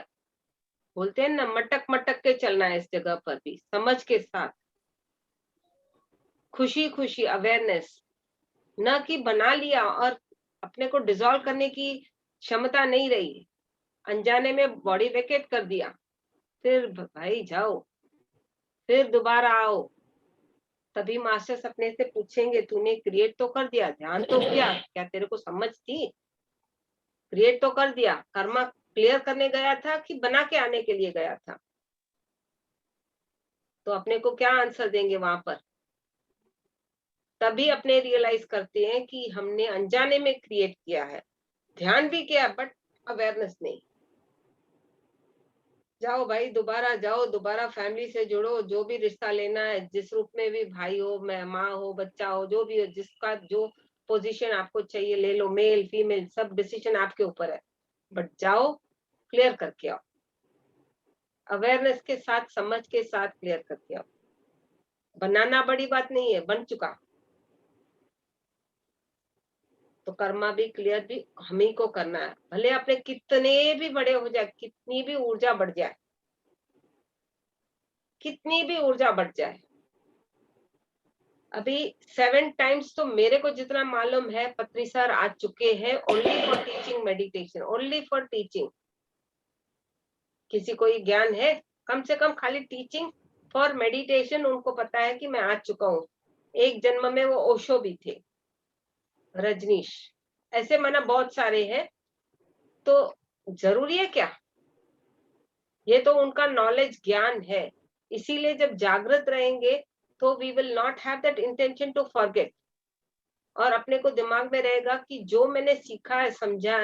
बोलते हैं ना, मटक मटक के चलना है इस जगह पर भी, समझ के साथ, खुशी खुशी अवेयरनेस, न कि बना लिया और अपने को डिसॉल्व करने की क्षमता नहीं रही, अनजाने में बॉडी वेकेट कर दिया, फिर भाई जाओ, फिर दोबारा आओ। तभी मास्टर्स अपने से पूछेंगे, तूने क्रिएट तो कर दिया, ध्यान तो किया, क्या तेरे को समझ थी? क्रिएट तो कर दिया, कर्मा क्लियर करने गया था कि बना के आने के लिए गया था? तो अपने को क्या आंसर देंगे वहां पर? तभी अपने रियलाइज करते हैं कि हमने अनजाने में क्रिएट किया है, ध्यान भी किया बट अवेयरनेस नहीं। जाओ भाई, दोबारा जाओ, दोबारा फैमिली से जुड़ो, जो भी रिश्ता लेना है, जिस रूप में भी, भाई हो, माँ हो, बच्चा हो, जो भी हो, जिसका जो पोजीशन आपको चाहिए ले लो, मेल फीमेल, सब डिसीजन आपके ऊपर है, बट जाओ, क्लियर करके आओ, अवेयरनेस के साथ, समझ के साथ क्लियर करके आओ। बनाना बड़ी बात नहीं है, बन चुका। तो कर्मा भी क्लियर भी हम ही को करना है, भले अपने कितने भी बड़े हो जाए, कितनी भी ऊर्जा बढ़ जाए, कितनी भी ऊर्जा बढ़ जाए। अभी 7 टाइम्स तो मेरे को जितना मालूम है, पत्री सर आ चुके हैं only for teaching meditation, only for teaching. किसी को ये ज्ञान है? कम से कम खाली टीचिंग फॉर मेडिटेशन उनको पता है कि मैं आ चुका हूँ। एक जन्म में वो ओशो भी थे, रजनीश, ऐसे माना बहुत सारे हैं। तो जरूरी है क्या? ये तो उनका नॉलेज, ज्ञान है। इसीलिए जब जागृत रहेंगे तो we will not have that intention to forget. और अपने को दिमाग में रहेगा कि जो मैंने सीखा है, समझा,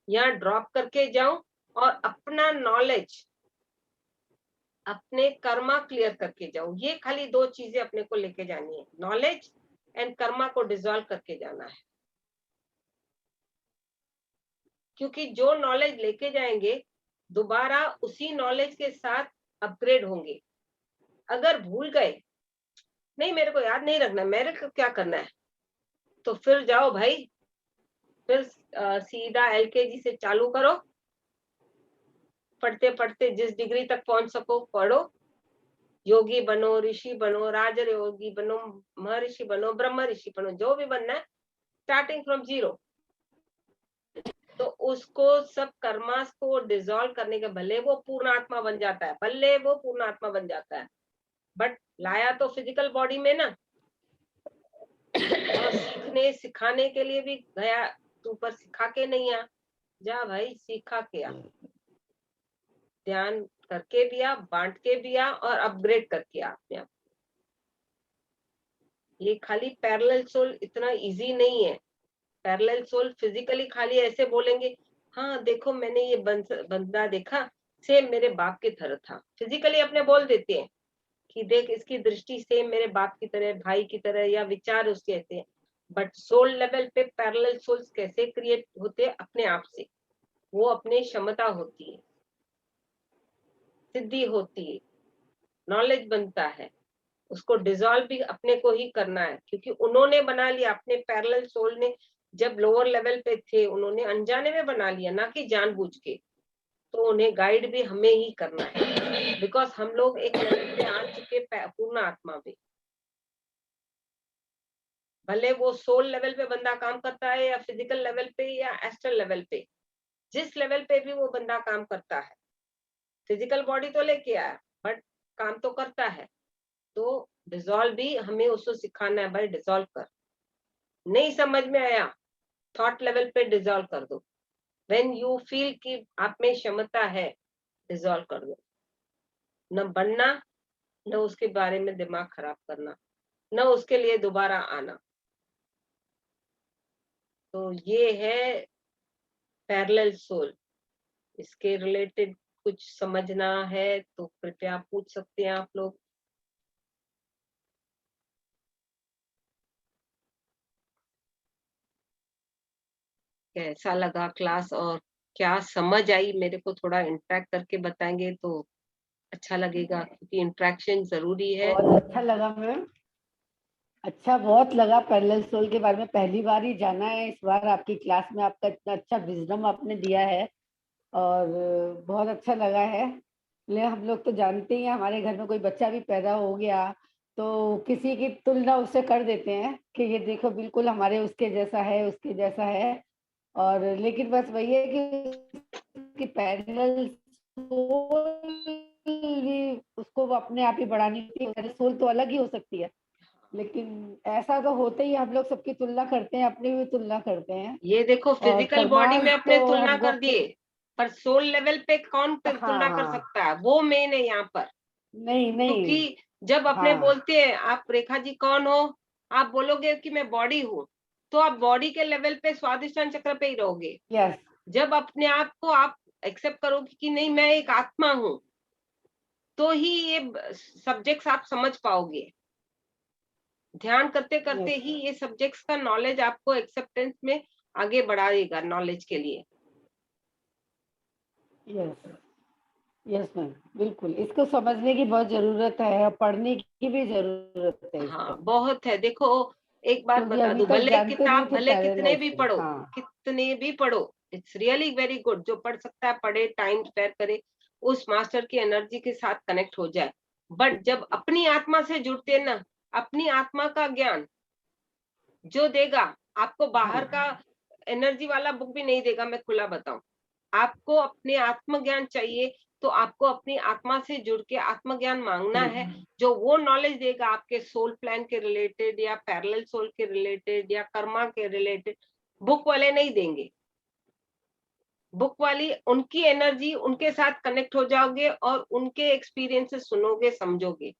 यहाँ ड्रॉप करके जाऊं और अपना नॉलेज, अपने कर्मा क्लियर करके जाऊं। ये खाली 2 चीजें अपने को लेके जानी है, नॉलेज एंड कर्मा को डिसॉल्व करके जाना है। क्योंकि जो नॉलेज लेके जाएंगे, दोबारा उसी नॉलेज के साथ अपग्रेड होंगे। अगर भूल गए, नहीं मेरे को याद नहीं रखना, मेरे को क्या करना है, तो फिर जाओ भाई, फिर सीधा एलकेजी से चालू करो, पढ़ते पढ़ते जिस डिग्री तक पहुंच सको पढ़ो, योगी बनो, ऋषि बनो, राज योगी बनो, महर्षि बनो, ब्रह्म ऋषि बनो, जो भी बनना है, स्टार्टिंग फ्रॉम 0। तो उसको सब कर्मास को डिसॉल्व करने के, भले वो पूर्ण आत्मा बन जाता है, भले वो पूर्ण आत्मा बन जाता है, बट लाया तो फिजिकल बॉडी में ना। और सीखने सिखाने के लिए भी गया, तू पर सिखा के नहीं आ, जा भाई सीखा के आ, ध्यान करके भी आ, बांट के भी आ, और अपग्रेड करके आ अपने आप। ये खाली पैरेलल सोल इतना इजी नहीं है। पैरेलल सोल फिजिकली खाली ऐसे बोलेंगे, हाँ देखो मैंने ये बंदा देखा, सेम मेरे बाप की तरह था, फिजिकली अपने बोल देते हैं कि देख इसकी दृष्टि सेम मेरे बाप की तरह, भाई की तरह, या विचार उसके ऐसे हैं। बट सोल लेवल पे पैरेलल सोल्स कैसे क्रिएट होते हैं? अपने आप से। वो अपने क्षमता होती है, सिद्धि होती है, नॉलेज बनता है, उसको डिसॉल्व भी अपने को ही करना है, क्योंकि उन्होंने बना लिया, अपने पैरेलल सोल ने जब लोअर लेवल पे थे, उन्होंने अनजाने में बना लिया, ना कि जानबूझ के। तो उन्हें गाइड भी हमें ही करना है, बिकॉज हम लोग एक लेवल पे आ चुके पूर्ण आत्मा में। भले वो सोल लेवल पे बंदा काम करता है, या फिजिकल लेवल पे, या एस्ट्रल लेवल पे, जिस लेवल पे भी वो बंदा काम करता है, फिजिकल बॉडी तो लेके आया बट काम तो करता है। तो डिसॉल्व भी हमें उसको सिखाना है, भाई डिसॉल्व कर। नहीं समझ में आया, थॉट लेवल पे डिसॉल्व कर दो। व्हेन यू फील कि आप में क्षमता है, डिसॉल्व कर दो। न बनना, न उसके बारे में दिमाग खराब करना, न उसके लिए दोबारा आना। तो ये है पैरेलल सोल। इसके रिलेटेड कुछ समझना है तो कृपया पूछ सकते हैं आप लोग। कैसा लगा क्लास और क्या समझ आई, मेरे को थोड़ा इंटरेक्ट करके बताएंगे तो अच्छा लगेगा, क्योंकि इंटरेक्शन जरूरी है। बहुत अच्छा लगा मैम, अच्छा बहुत लगा। पैरेलल सोल के बारे में पहली बार ही जाना है इस बार आपकी क्लास में, आपका इतना अच्छा विजडम आपने दिया है और बहुत अच्छा लगा है। ले हम लोग तो जानते ही हैं, हमारे घर में कोई बच्चा भी पैदा हो गया तो किसी की तुलना उससे कर देते हैं कि ये देखो बिल्कुल हमारे उसके जैसा है, उसके जैसा है। और लेकिन बस वही है कि पैरेलल सोल भी उसको वो अपने आप ही बढ़ानी होती है, सोल तो अलग ही हो सकती है, लेकिन ऐसा तो होता ही है, हम लोग सबकी तुलना करते हैं, अपनी भी तुलना करते हैं। ये देखो और फिजिकल बॉडी में कर्मांश अपने तो तुलना हमको कर दिए, पर सोल लेवल पे कौन तुलना कर हाँ सकता है, वो मेन है यहाँ पर। नहीं नहीं क्योंकि जब अपने हाँ बोलते हैं आप रेखा जी कौन हो, आप बोलोगे कि मैं बॉडी हूँ, तो आप बॉडी के लेवल पे स्वादिष्टान चक्र पे ही रहोगे। यस जब अपने आप को आप एक्सेप्ट करोगे कि नहीं मैं एक आत्मा हूँ, तो ही ये सब्जेक्ट्स आप समझ पाओगे। ध्यान करते करते यस ही ये सब्जेक्ट्स का नॉलेज आपको एक्सेप्टेंस में आगे बढ़ाएगा नॉलेज के लिए। यस यस मैम, बिल्कुल इसको समझने की बहुत जरूरत है और पढ़ने की भी जरूरत है हाँ इसको, बहुत है। देखो एक बात क्योंकि बता अभी दूं, तक भले जानते नहीं किताब थे भले कितने पैरेलल भी से। पढ़ो, हाँ कितने भी पढ़ो, इट्स रियली वेरी गुड। जो पढ़ सकता है पढ़े, टाइम स्पेयर करे, उस मास्टर की एनर्जी के साथ कनेक्ट हो जाए। बट जब अपनी आत्मा से जुड़ते हैं ना, अपनी आत्मा का ज्ञान जो देगा आपको, बाहर का हाँ एनर्जी वाला बुक भी नहीं देगा। मैं खुला बताऊं, आपको अपने आत्मज्ञान चाहिए तो आपको अपनी आत्मा से जुड़ के आत्मज्ञान मांगना है। जो वो नॉलेज देगा आपके सोल प्लान के रिलेटेड या पैरेलल सोल के रिलेटेड या कर्मा के रिलेटेड, बुक वाले नहीं देंगे। बुक वाली उनकी एनर्जी, उनके साथ कनेक्ट हो जाओगे और उनके एक्सपीरियंसेस सुनोगे, समझोगे।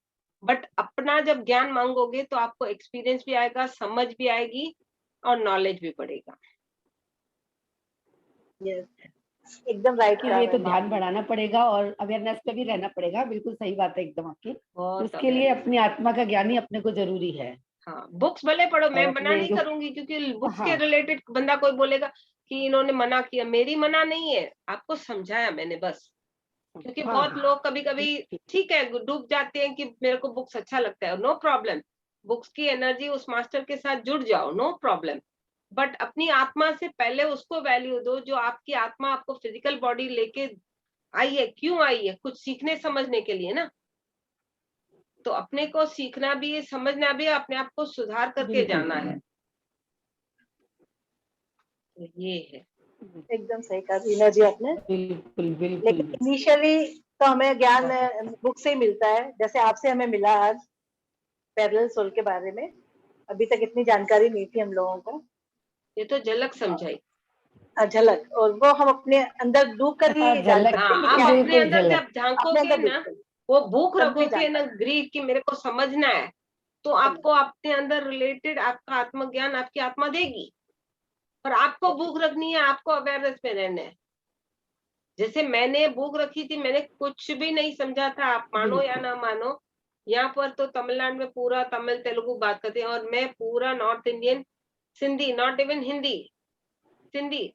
बट अपना जब ज्ञान मांगोगे तो आपको एक्सपीरियंस भी आएगा, समझ भी आएगी और नॉलेज भी बढ़ेगा। यस, एकदम राइट के कहा लिए तो मैम ध्यान आपने। बढ़ाना पड़ेगा और अवेयरनेस पे भी रहना पड़ेगा, बिल्कुल सही बात है एकदम आपकी। तो बहुत इसके लिए अवेयरनेस। अपनी आत्मा का ज्ञान ही अपने को जरूरी है। हाँ बुक्स भले पढ़ो, और मैं मना अपने नहीं जो करूंगी, क्योंकि बुक्स के हाँ रिलेटेड बंदा कोई बोलेगा कि इन्होंने मना किया, मेरी मना नहीं है, आपको समझाया मैंने बस। क्योंकि हाँ बहुत लोग कभी कभी ठीक है डूब जाते हैं कि मेरे को बुक्स अच्छा लगता है, नो प्रॉब्लम। बुक्स की एनर्जी उस मास्टर के साथ जुड़ जाओ, नो प्रॉब्लम। बट अपनी आत्मा से पहले उसको वैल्यू दो, जो आपकी आत्मा आपको फिजिकल बॉडी लेके आई है। क्यों आई है? कुछ सीखने समझने के लिए ना। तो अपने को सीखना भी है, समझना भी है, अपने आप को सुधार करके बिल्कुल जाना है। तो ये है। एकदम सही कहा रीना जी आपने। बिल्कुल बिल्कुल। लेकिन इनिशियली तो हमें ज्ञान बुक से ही मिलता है, जैसे आपसे हमें मिला आज पैरेलल सोल के बारे में। अभी तक इतनी जानकारी नहीं थी हम लोगों को, ये तो झलक समझाई। झलक, और वो हम अपने अंदर डूब कर हाँ ही जान झलक, सकते हैं कि हाँ आप क्या है। अपने बिल्कुल अंदर झलक। जब अपने झांकोगे अंदर ना, डूब कर वो भूख तब भी रखोगे जान ना, पाएंगे। ग्रीड की मेरे को समझना है, तो आपको अपने अंदर रिलेटेड आपका आत्मज्ञान आपकी आत्मा देगी। पर आपको भूख रखनी है, आपको अवेयरनेस में रहना है। जैसे मैंने भूख रखी थी, मैंने कुछ भी नहीं समझा था, आप मानो या बिल्कुल ना मानो। यहाँ पर तो तमिलनाडु में पूरा तमिल तेलुगु बात करते हैं, और मैं पूरा north Indian Sindhi, not even Hindi, Sindhi.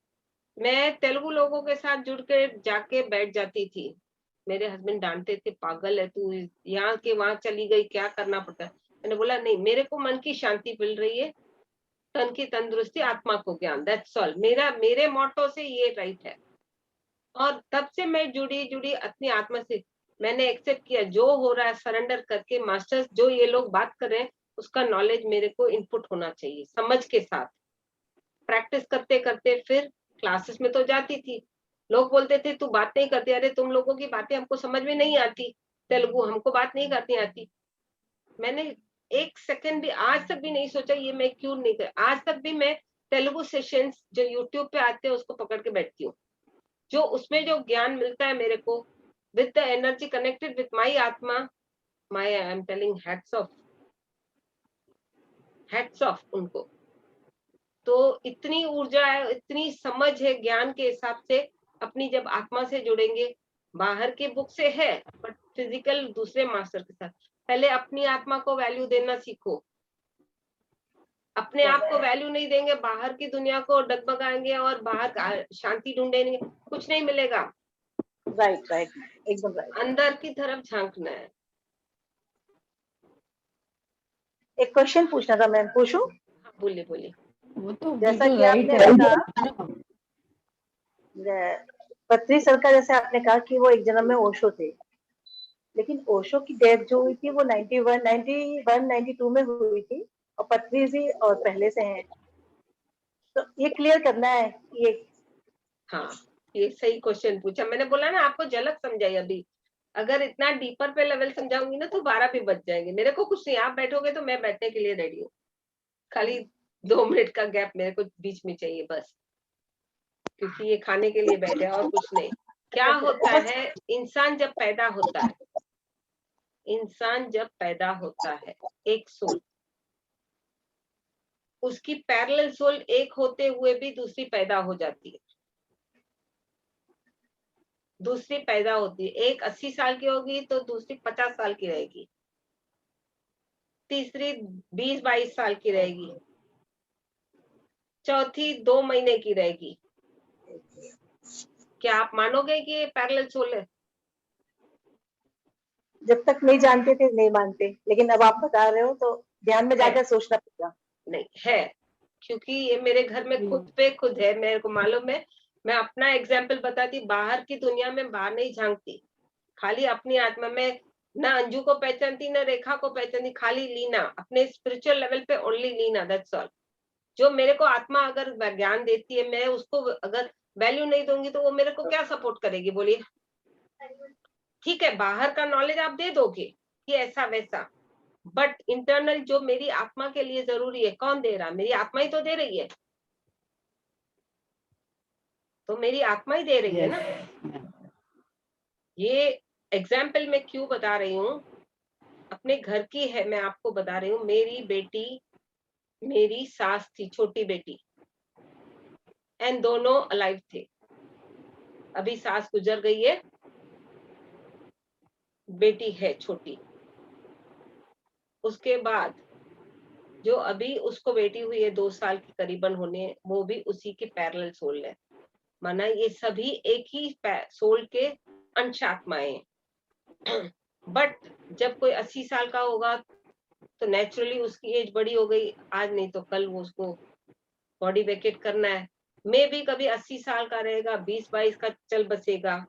मैं तेलुगु लोगों के साथ जुड़ के जाके बैठ जाती थी। मेरे हस्बैंड डांटते थे, पागल है तू, यहाँ के वहां चली गई, क्या करना पड़ता है। मैंने बोला नहीं, मेरे को मन की शांति मिल रही है, तन की तंदुरुस्ती, आत्मा को ज्ञान, दैट्स ऑल। मेरे मोटो से ये राइट है। और तब से मैं जुड़ी जुड़ी अपनी आत्मा से। मैंने एक्सेप्ट किया जो हो रहा है, सरेंडर करके। मास्टर्स जो ये लोग बात कर रहे हैं, उसका नॉलेज मेरे को इनपुट होना चाहिए, समझ के साथ। प्रैक्टिस करते करते फिर क्लासेस में तो जाती थी। लोग बोलते थे तू बात नहीं करती, अरे तुम लोगों की बातें हमको समझ में नहीं आती, तेलुगु हमको बात नहीं करती आती। मैंने एक सेकंड भी आज तक भी नहीं सोचा ये मैं क्यों नहीं कर। आज तक भी मैं तेलुगु सेशंस जो यूट्यूब पे आते हैं उसको पकड़ के बैठती हूँ। जो उसमें जो ज्ञान मिलता है मेरे को, with the energy connected with my आत्मा, my I am telling hats off उनको। तो इतनी ऊर्जा है, इतनी समझ है ज्ञान के हिसाब से। अपनी जब आत्मा से जुड़ेंगे, बाहर के बुक से है, बट फिजिकल दूसरे मास्टर के साथ, पहले अपनी आत्मा को वैल्यू देना सीखो। अपने आप को वैल्यू नहीं देंगे, बाहर की दुनिया को डगमगाएंगे और बाहर शांति ढूंढेंगे, कुछ नहीं मिलेगा। राइट राइट, एकदम राइट। अंदर की तरफ झांकना है। एक क्वेश्चन पूछना था मैम, पूछूं? हाँ, बोलिए बोलिए। वो तो जैसा बिल्कुल कि राइट आपने है। कहा, पत्री सरकार, जैसे आपने कहा कि वो एक जन्म में ओशो थे, लेकिन ओशो की डेथ जो हुई थी वो 92 में हुई थी, और पत्री जी और पहले से हैं, तो ये क्लियर करना है कि ये। हाँ, ये सही क्वेश्चन पूछा। मैंने बोला ना आपको झलक समझाई अभी। अगर इतना डीपर पे लेवल समझाऊंगी ना तो 12 भी बच जाएंगे। मेरे को कुछ नहीं, आप बैठोगे तो मैं बैठने के लिए रेडी हूँ। खाली 2 मिनट का गैप मेरे को बीच में चाहिए बस, क्योंकि ये खाने के लिए बैठे हैं और कुछ नहीं। क्या होता है, इंसान जब पैदा होता है, इंसान जब पैदा होता है, एक सोल, उसकी पैरेलल सोल एक होते हुए भी दूसरी पैदा हो जाती है। दूसरी पैदा होती है, एक 80 साल की होगी तो दूसरी 50 साल की रहेगी, तीसरी 20-22 साल की रहेगी, चौथी 2 महीने की रहेगी। क्या आप मानोगे कि ये पैरेलल सोल है? जब तक नहीं जानते थे नहीं मानते, लेकिन अब आप बता रहे हो तो ध्यान में जाकर सोचना पड़ेगा। नहीं है, क्योंकि ये मेरे घर में खुद पे खुद है, मेरे को मालूम है। मैं अपना एग्जाम्पल बताती, बाहर की दुनिया में बाहर नहीं झांकती, खाली अपनी आत्मा में। ना अंजू को पहचानती, ना रेखा को पहचानती, खाली लीना, अपने स्पिरिचुअल लेवल पे ओनली लीना, दैट्स ऑल। जो मेरे को आत्मा अगर ज्ञान देती है, मैं उसको अगर वैल्यू नहीं दूंगी तो वो मेरे को क्या सपोर्ट करेगी, बोलिए? ठीक है, बाहर का नॉलेज आप दे दोगे कि ऐसा वैसा, बट इंटरनल जो मेरी आत्मा के लिए जरूरी है, कौन दे रहा? मेरी आत्मा ही तो दे रही है। तो मेरी आत्मा ही दे रही है ना। ये एग्जाम्पल मैं क्यों बता रही हूँ, अपने घर की है, मैं आपको बता रही हूँ। मेरी बेटी, मेरी सास थी, छोटी बेटी, एंड दोनों अलाइव थे। अभी सास गुजर गई है, बेटी है छोटी। उसके बाद जो अभी उसको बेटी हुई है 2 साल की करीबन होने, वो भी उसी के पैरेलल सोल है। माना ये सभी एक ही सोल के अंश आत्माएं हैं। बट जब कोई 80 साल का होगा तो नेचुरली उसकी एज बड़ी हो गई, आज नहीं तो कल वो उसको बॉडी वेकेट करना है। मे भी कभी 80 साल का रहेगा, 20-22 का चल बसेगा,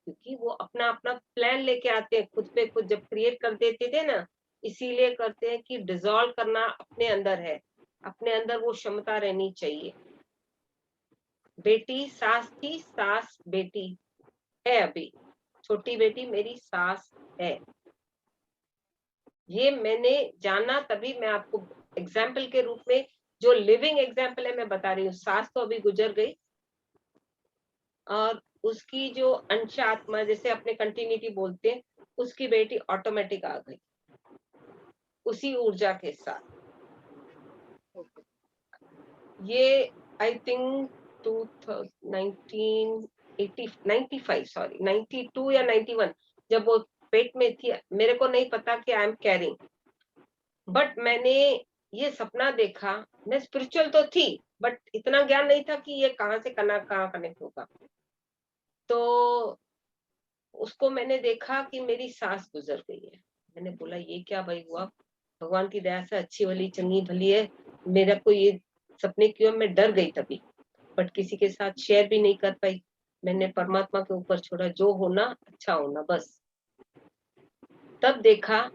क्योंकि वो अपना अपना प्लान लेके आते हैं खुद पे खुद। जब क्रिएट कर देते थे ना, इसीलिए करते हैं कि डिसॉल्व करना अपने अंदर है, अपने अंदर वो क्षमता रहनी चाहिए। बेटी सास थी, सास बेटी है, अभी छोटी बेटी मेरी सास है। ये मैंने जाना तभी, मैं आपको एग्जाम्पल के रूप में, जो लिविंग एग्जाम्पल है मैं बता रही हूँ। सास तो अभी गुजर गई, और उसकी जो अंश आत्मा, जैसे अपने कंटिन्यूटी बोलते हैं, उसकी बेटी ऑटोमेटिक आ गई उसी ऊर्जा के साथ। ये आई थिंक 92 या 91, जब वो पेट में थी, मेरे को नहीं पता कि आई एम कैरिंग, बट मैंने ये सपना देखा। मैं स्पिरिचुअल तो थी, बट इतना ज्ञान नहीं था कि ये कहाँ से कहाँ कनेक्ट होगा। तो उसको मैंने देखा कि मेरी सास गुजर गई है। मैंने बोला ये क्या भाई हुआ, भगवान की दया से अच्छी वाली चंगी भली है। मेरा को ये सपने क्यों, मैं डर गई तभी, बट किसी के साथ शेयर भी नहीं कर पाई। मैंने परमात्मा के ऊपर छोड़ा, जो होना अच्छा होना बस। तब देखा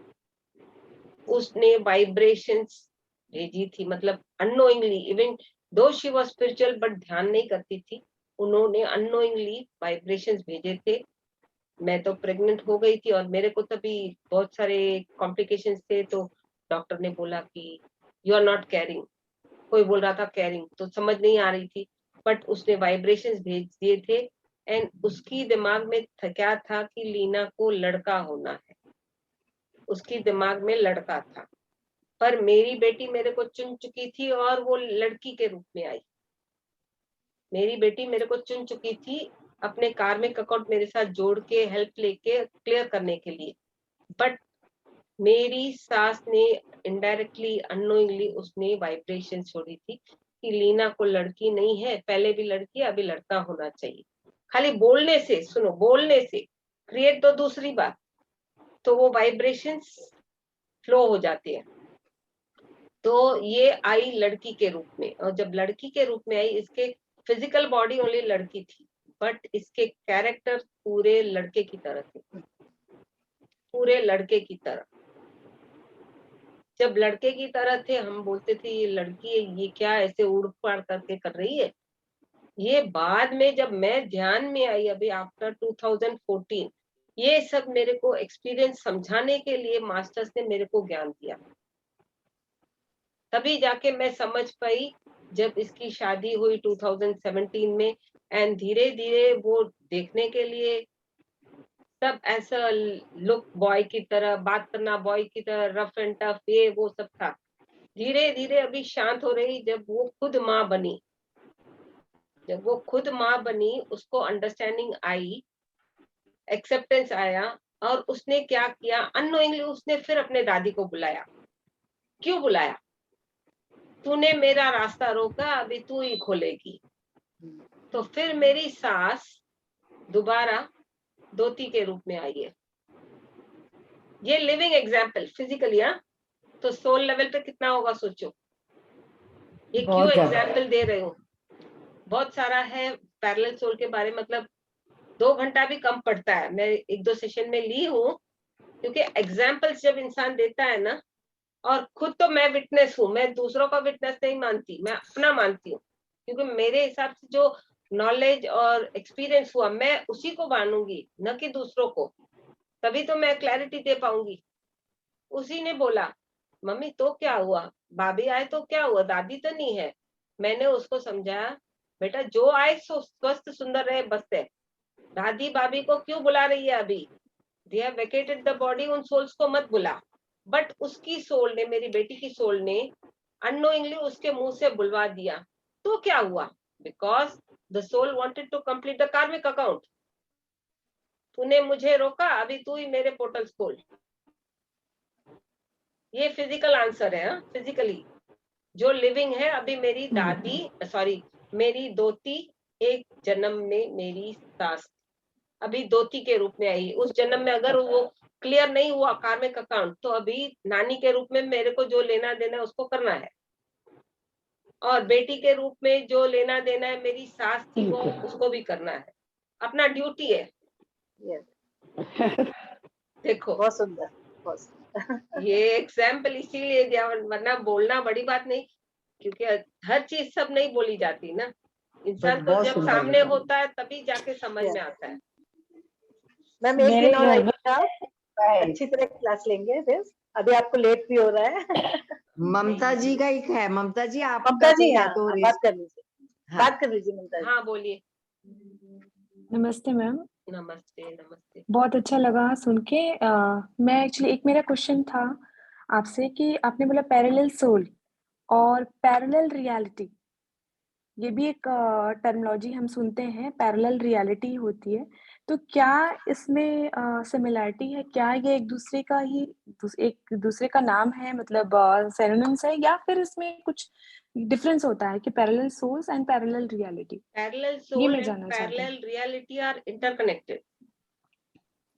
उसने वाइब्रेशंस भेजी थी, मतलब unknowingly, even though she was spiritual but ध्यान नहीं करती थी, उन्होंने अननोइंगली वाइब्रेशंस भेजे थे। मैं तो प्रेग्नेंट हो गई थी, और मेरे को तभी बहुत सारे कॉम्प्लिकेशंस थे। तो डॉक्टर ने बोला कि यू आर नॉट कैरिंग, कोई बोल रहा था कैरिंग, तो समझ नहीं आ रही थी, बट उसने वाइब्रेशंस भेज दिए थे। एंड उसकी दिमाग में क्या था कि लीना को लड़का होना है, उसकी दिमाग में लड़का था। पर मेरी बेटी मेरे को चुन चुकी थी और वो लड़की के रूप में आई। मेरी बेटी मेरे को चुन चुकी थी अपने कार्मिक अकाउंट मेरे साथ जोड़ के, हेल्प लेके क्लियर करने के लिए। बट मेरी सास ने इनडायरेक्टली अननोइंगली उसने वाइब्रेशन छोड़ी थी कि लीना को लड़की नहीं है, पहले भी लड़की अभी लड़का होना चाहिए। खाली बोलने से, सुनो, बोलने से क्रिएट तो दूसरी बात, तो वो वाइब्रेशंस फ्लो हो जाती है। तो ये आई लड़की के रूप में, और जब लड़की के रूप में आई, इसके फिजिकल बॉडी ओनली लड़की थी, बट इसके कैरेक्टर पूरे लड़के की तरह थे, पूरे लड़के की तरह। जब लड़के की तरह थे, हम बोलते थे ये लड़की है, ये क्या ऐसे उड़ पाड़ करके कर रही है। ये बाद में जब मैं ध्यान में आई, अभी आफ्टर 2014, ये सब मेरे को एक्सपीरियंस समझाने के लिए मास्टर्स ने मेरे को ज्ञान दिया। तभी जाके मैं समझ पाई, जब इसकी शादी हुई 2017 में, एंड धीरे धीरे वो देखने के लिए सब ऐसा लुक बॉय की तरह, बात करना बॉय की तरह, रफ एंड टफ, ये वो सब था। धीरे धीरे अभी शांत हो रही, जब वो खुद माँ बनी, जब वो खुद माँ बनी, उसको अंडरस्टैंडिंग आई, एक्सेप्टेंस आया, और उसने क्या किया, अननोइंगली उसने फिर अपने दादी को बुलाया। क्यों बुलाया? तूने मेरा रास्ता रोका, अभी तू ही खोलेगी। तो फिर मेरी सास दोबारा दोती के रूप में आई है। ये लिविंग एग्जाम्पल फिजिकली, तो सोल लेवल पे कितना होगा सोचो। ये क्यों एग्जाम्पल दे रहे हो? बहुत सारा है पैरेलल सोल के बारे में, मतलब 2 घंटा भी कम पड़ता है। मैं 1-2 सेशन में ली हूँ, क्योंकि एग्जाम्पल्स जब इंसान देता है ना, और खुद तो मैं विटनेस हूँ, मैं दूसरों का विटनेस नहीं मानती, मैं अपना मानती हूँ, क्योंकि मेरे हिसाब से जो नॉलेज और एक्सपीरियंस हुआ, मैं उसी को मानूंगी, न कि दूसरों को। तभी तो मैं क्लैरिटी दे पाऊंगी। उसी ने बोला, मम्मी तो क्या हुआ, भाभी आए तो क्या हुआ, दादी तो नहीं है। मैंने उसको समझाया, बेटा जो आए सो स्वस्थ सुंदर रहे, बस है। दादी भाभी को क्यों बुला रही है अभी? They have vacated the body, उन सोल्स को मत बुला। बट उसकी सोल ने, मेरी बेटी की सोल ने अननोइंगली उसके मुंह से बुलवा दिया। तो क्या हुआ? Because the soul wanted to complete the karmic account. तूने मुझे रोका, अभी तू ही मेरे पोर्टल्स खोल। ये फिजिकल आंसर है। फिजिकली जो लिविंग है, अभी मेरी दादी, सॉरी, मेरी दोती एक जन्म में मेरी सास अभी दोती के रूप में आई। उस जन्म में अगर वो क्लियर नहीं हुआ कार्मिक अकाउंट, तो अभी नानी के रूप में मेरे को जो लेना देना है उसको करना है, और बेटी के रूप में जो लेना देना है मेरी सास थी वो, उसको भी करना है। अपना ड्यूटी है। देखो, बहुत सुंदर, बहुत सुंदर। ये एग्जाम्पल इसीलिए दिया, वरना बोलना बड़ी बात नहीं, क्योंकि हर चीज सब नहीं बोली जाती ना। इंसान को जब सामने होता है तभी जाके समझ में आता है। मैम एक दिन और आइएगा, अच्छी तरह क्लास लेंगे। फिर अभी आपको लेट भी हो रहा है। ममता जी का एक है, ममता जी आप ममता जी, करेंगे हाँ, तो बात कर लीजिए, हाँ। बात कर लीजिए ममता जी। हाँ बोलिए। नमस्ते मैम। नमस्ते। नमस्ते। बहुत अच्छा लगा सुन के। मैं एक्चुअली, एक मेरा क्वेश्चन था आपसे कि आपने बोला पैरेलल सोल और पैरेलल रियलिटी, ये भी एक टर्मिनोलॉजी हम सुनते हैं, पैरेलल रियलिटी होती है। तो क्या इसमें सिमिलैरिटी है? क्या ये एक दूसरे का ही एक दूसरे का नाम है, मतलब सिनोनिम्स है, या फिर इसमें कुछ डिफरेंस होता है कि parallel souls and parallel reality? Parallel ये सोल मैं एंड जानना चाहती हूँ। Parallel reality are interconnected.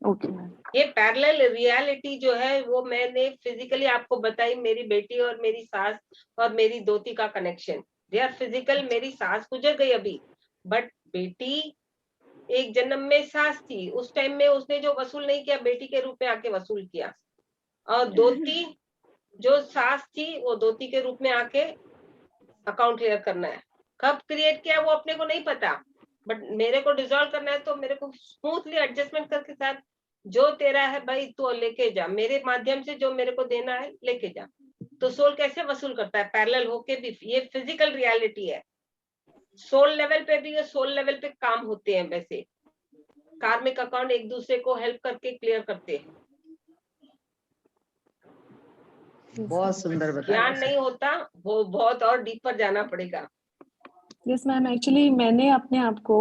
Okay ma'am. ये पैरेलल रियलिटी जो है वो मैंने फिजिकली आपको बताई, मेरी बेटी और मेरी सास और मेरी दोती का कनेक्शन। They are physical. मेरी सास गुजर गई अभी, बट बेटी एक जन्म में सास थी, उस टाइम में उसने जो वसूल नहीं किया, बेटी के रूप में आके वसूल किया। और दोती जो सास थी, वो दोती के रूप में आके अकाउंट क्लियर करना है। कब क्रिएट किया वो अपने को नहीं पता, बट मेरे को डिसॉल्व करना है, तो मेरे को स्मूथली एडजस्टमेंट करके साथ, जो तेरा है भाई तू लेके जा, मेरे माध्यम से जो मेरे को देना है लेके जा। तो सोल कैसे वसूल करता है? पैरेलल होके भी। ये फिजिकल रियलिटी है। सोल लेवल पे भी, सोल लेवल पे काम होते हैं वैसे। कार्मिक अकाउंट एक दूसरे को हेल्प करके क्लियर करते हैं। बहुत सुंदर बताया। ज्ञान नहीं होता, वो बहुत और डीप पर जाना पड़ेगा। यस मैम, एक्चुअली मैंने अपने आप को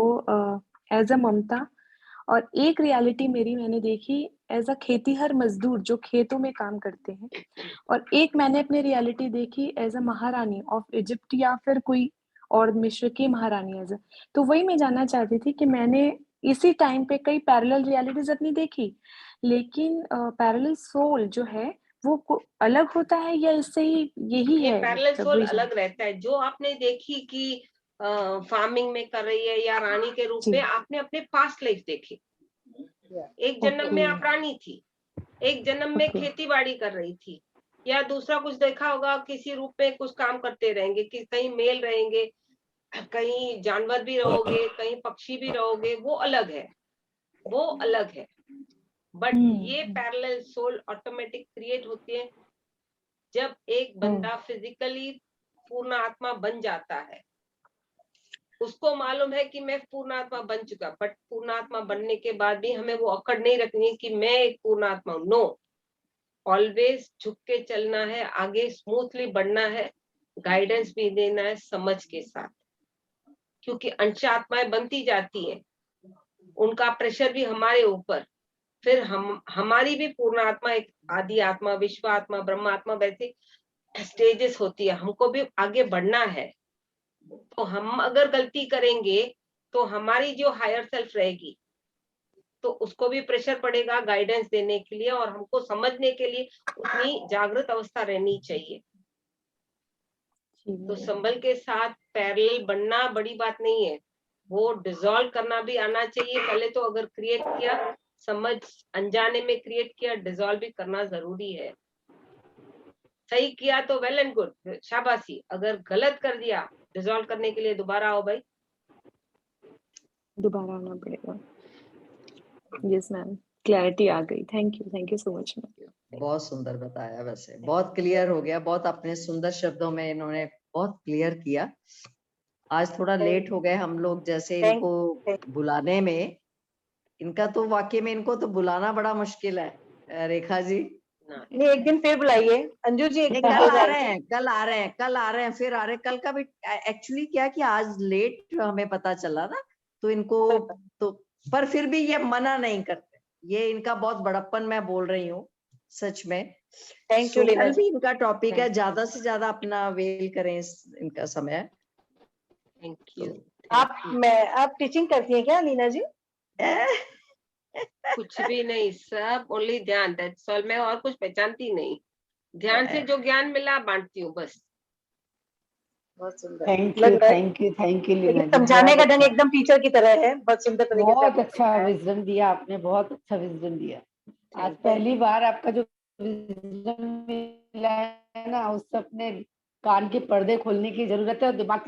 एज अ ममता, और एक रियलिटी मेरी मैंने देखी एज अ खेतीहर मजदूर जो खेतों में काम करते हैं, और एक मैंने अपनी रियलिटी देखी एज अ महारानी ऑफ इजिप्ट या फिर कोई और मिस्र की महारानी एज अ। तो वही मैं जानना चाहती थी कि मैंने इसी टाइम पे कई पैरेलल रियलिटीज अपनी देखी, लेकिन पैरेलल सोल जो है वो अलग होता है या इससे ही यही ये है? पैरेलल सब सोल वही अलग रहता है। जो आपने देखी कि फार्मिंग में कर रही है या रानी के रूप जी। में, आपने अपने पास्ट लाइफ देखी। एक जन्म में आप रानी थी, एक जन्म में ओके। खेती बाड़ी कर रही थी, या दूसरा कुछ देखा होगा किसी रूप में कुछ काम करते रहेंगे, कि कहीं मेल रहेंगे, कहीं जानवर भी रहोगे, कहीं पक्षी भी रहोगे, वो अलग है, वो अलग है। बट ये पैरेलल सोल ऑटोमेटिक क्रिएट होती है जब एक बंदा फिजिकली पूर्ण आत्मा बन जाता है। उसको मालूम है कि मैं पूर्ण आत्मा बन चुका, बट पूर्ण आत्मा बनने के बाद भी हमें वो अकड़ नहीं रखनी है कि मैं एक पूर्ण आत्मा हूं। नो, ऑलवेज झुक के चलना है, आगे स्मूथली बढ़ना है, गाइडेंस भी देना है समझ के साथ, क्योंकि अंश आत्माएं बनती जाती हैं, उनका प्रेशर भी हमारे ऊपर। फिर हमारी भी पूर्ण आत्मा, एक आदि आत्मा, विश्व आत्मा, ब्रह्म आत्मा, वैसे स्टेजेस होती है। हमको भी आगे बढ़ना है। तो हम अगर गलती करेंगे तो हमारी जो हायर सेल्फ रहेगी, तो उसको भी प्रेशर पड़ेगा गाइडेंस देने के लिए, और हमको समझने के लिए उतनी जागृत अवस्था रहनी चाहिए। तो संभल के साथ पैरेलल बनना बड़ी बात नहीं है, वो डिसॉल्व करना भी आना चाहिए। पहले तो अगर क्रिएट किया, समझ अनजाने में क्रिएट किया, डिसॉल्व भी करना जरूरी है। सही किया तो वेल एंड गुड, शाबाशी। अगर गलत कर दिया, डिसॉल्व करने के लिए दोबारा आओ भाई, दोबारा आना पड़ेगा। यस मैम, क्लैरिटी आ गई। Thank you so much ma'am. बहुत सुंदर बताया, वैसे बहुत क्लियर हो गया, बहुत अपने सुंदर शब्दों में इन्होंने बहुत क्लियर किया। आज थोड़ा लेट हो गए हम लोग, जैसे इनको बुलाने में, इनका तो वाकई में इनको तो बुलाना बड़ा मुश्किल है रेखा जी। नहीं, एक दिन फिर बुलाइए अंजू जी, एक नहीं, दिन कल हो आ जाएगी। रहे हैं, कल आ रहे हैं, कल आ रहे हैं, फिर आ रहे हैं। कल का भी एक्चुअली क्या कि आज लेट हमें पता चला ना, तो इनको तो, पर फिर भी ये मना नहीं करते, ये इनका बहुत बड़प्पन मैं बोल रही हूँ सच में। थैंक यू लीना कल जी। भी इनका टॉपिक है, ज्यादा से ज्यादा अपना वेल करें इनका समय। Thank you. आप टीचिंग करती हैं क्या लीना जी? कुछ भी नहीं, सब ओनली ध्यान, दैट्स ऑल। मैं और कुछ पहचानती नहीं, ध्यान से जो ज्ञान मिला बांटती हूँ बस। बहुत सुंदर, थैंक लग यू रहा है। Thank you thank you Leena लेकिन जी, समझाने का बहुत ढंग अच्छा, एकदम टीचर की तरह है, बहुत सुंदर तरीके से बहुत आपने अच्छा समझाया। विजडम दिया आपने, बहुत अच्छा विजडम दिया। आज Thank you. पहली बार आपका जो विजडम मिला है ना, उससे अपने कान के पर्दे खोलने की जरूरत है और दिमाग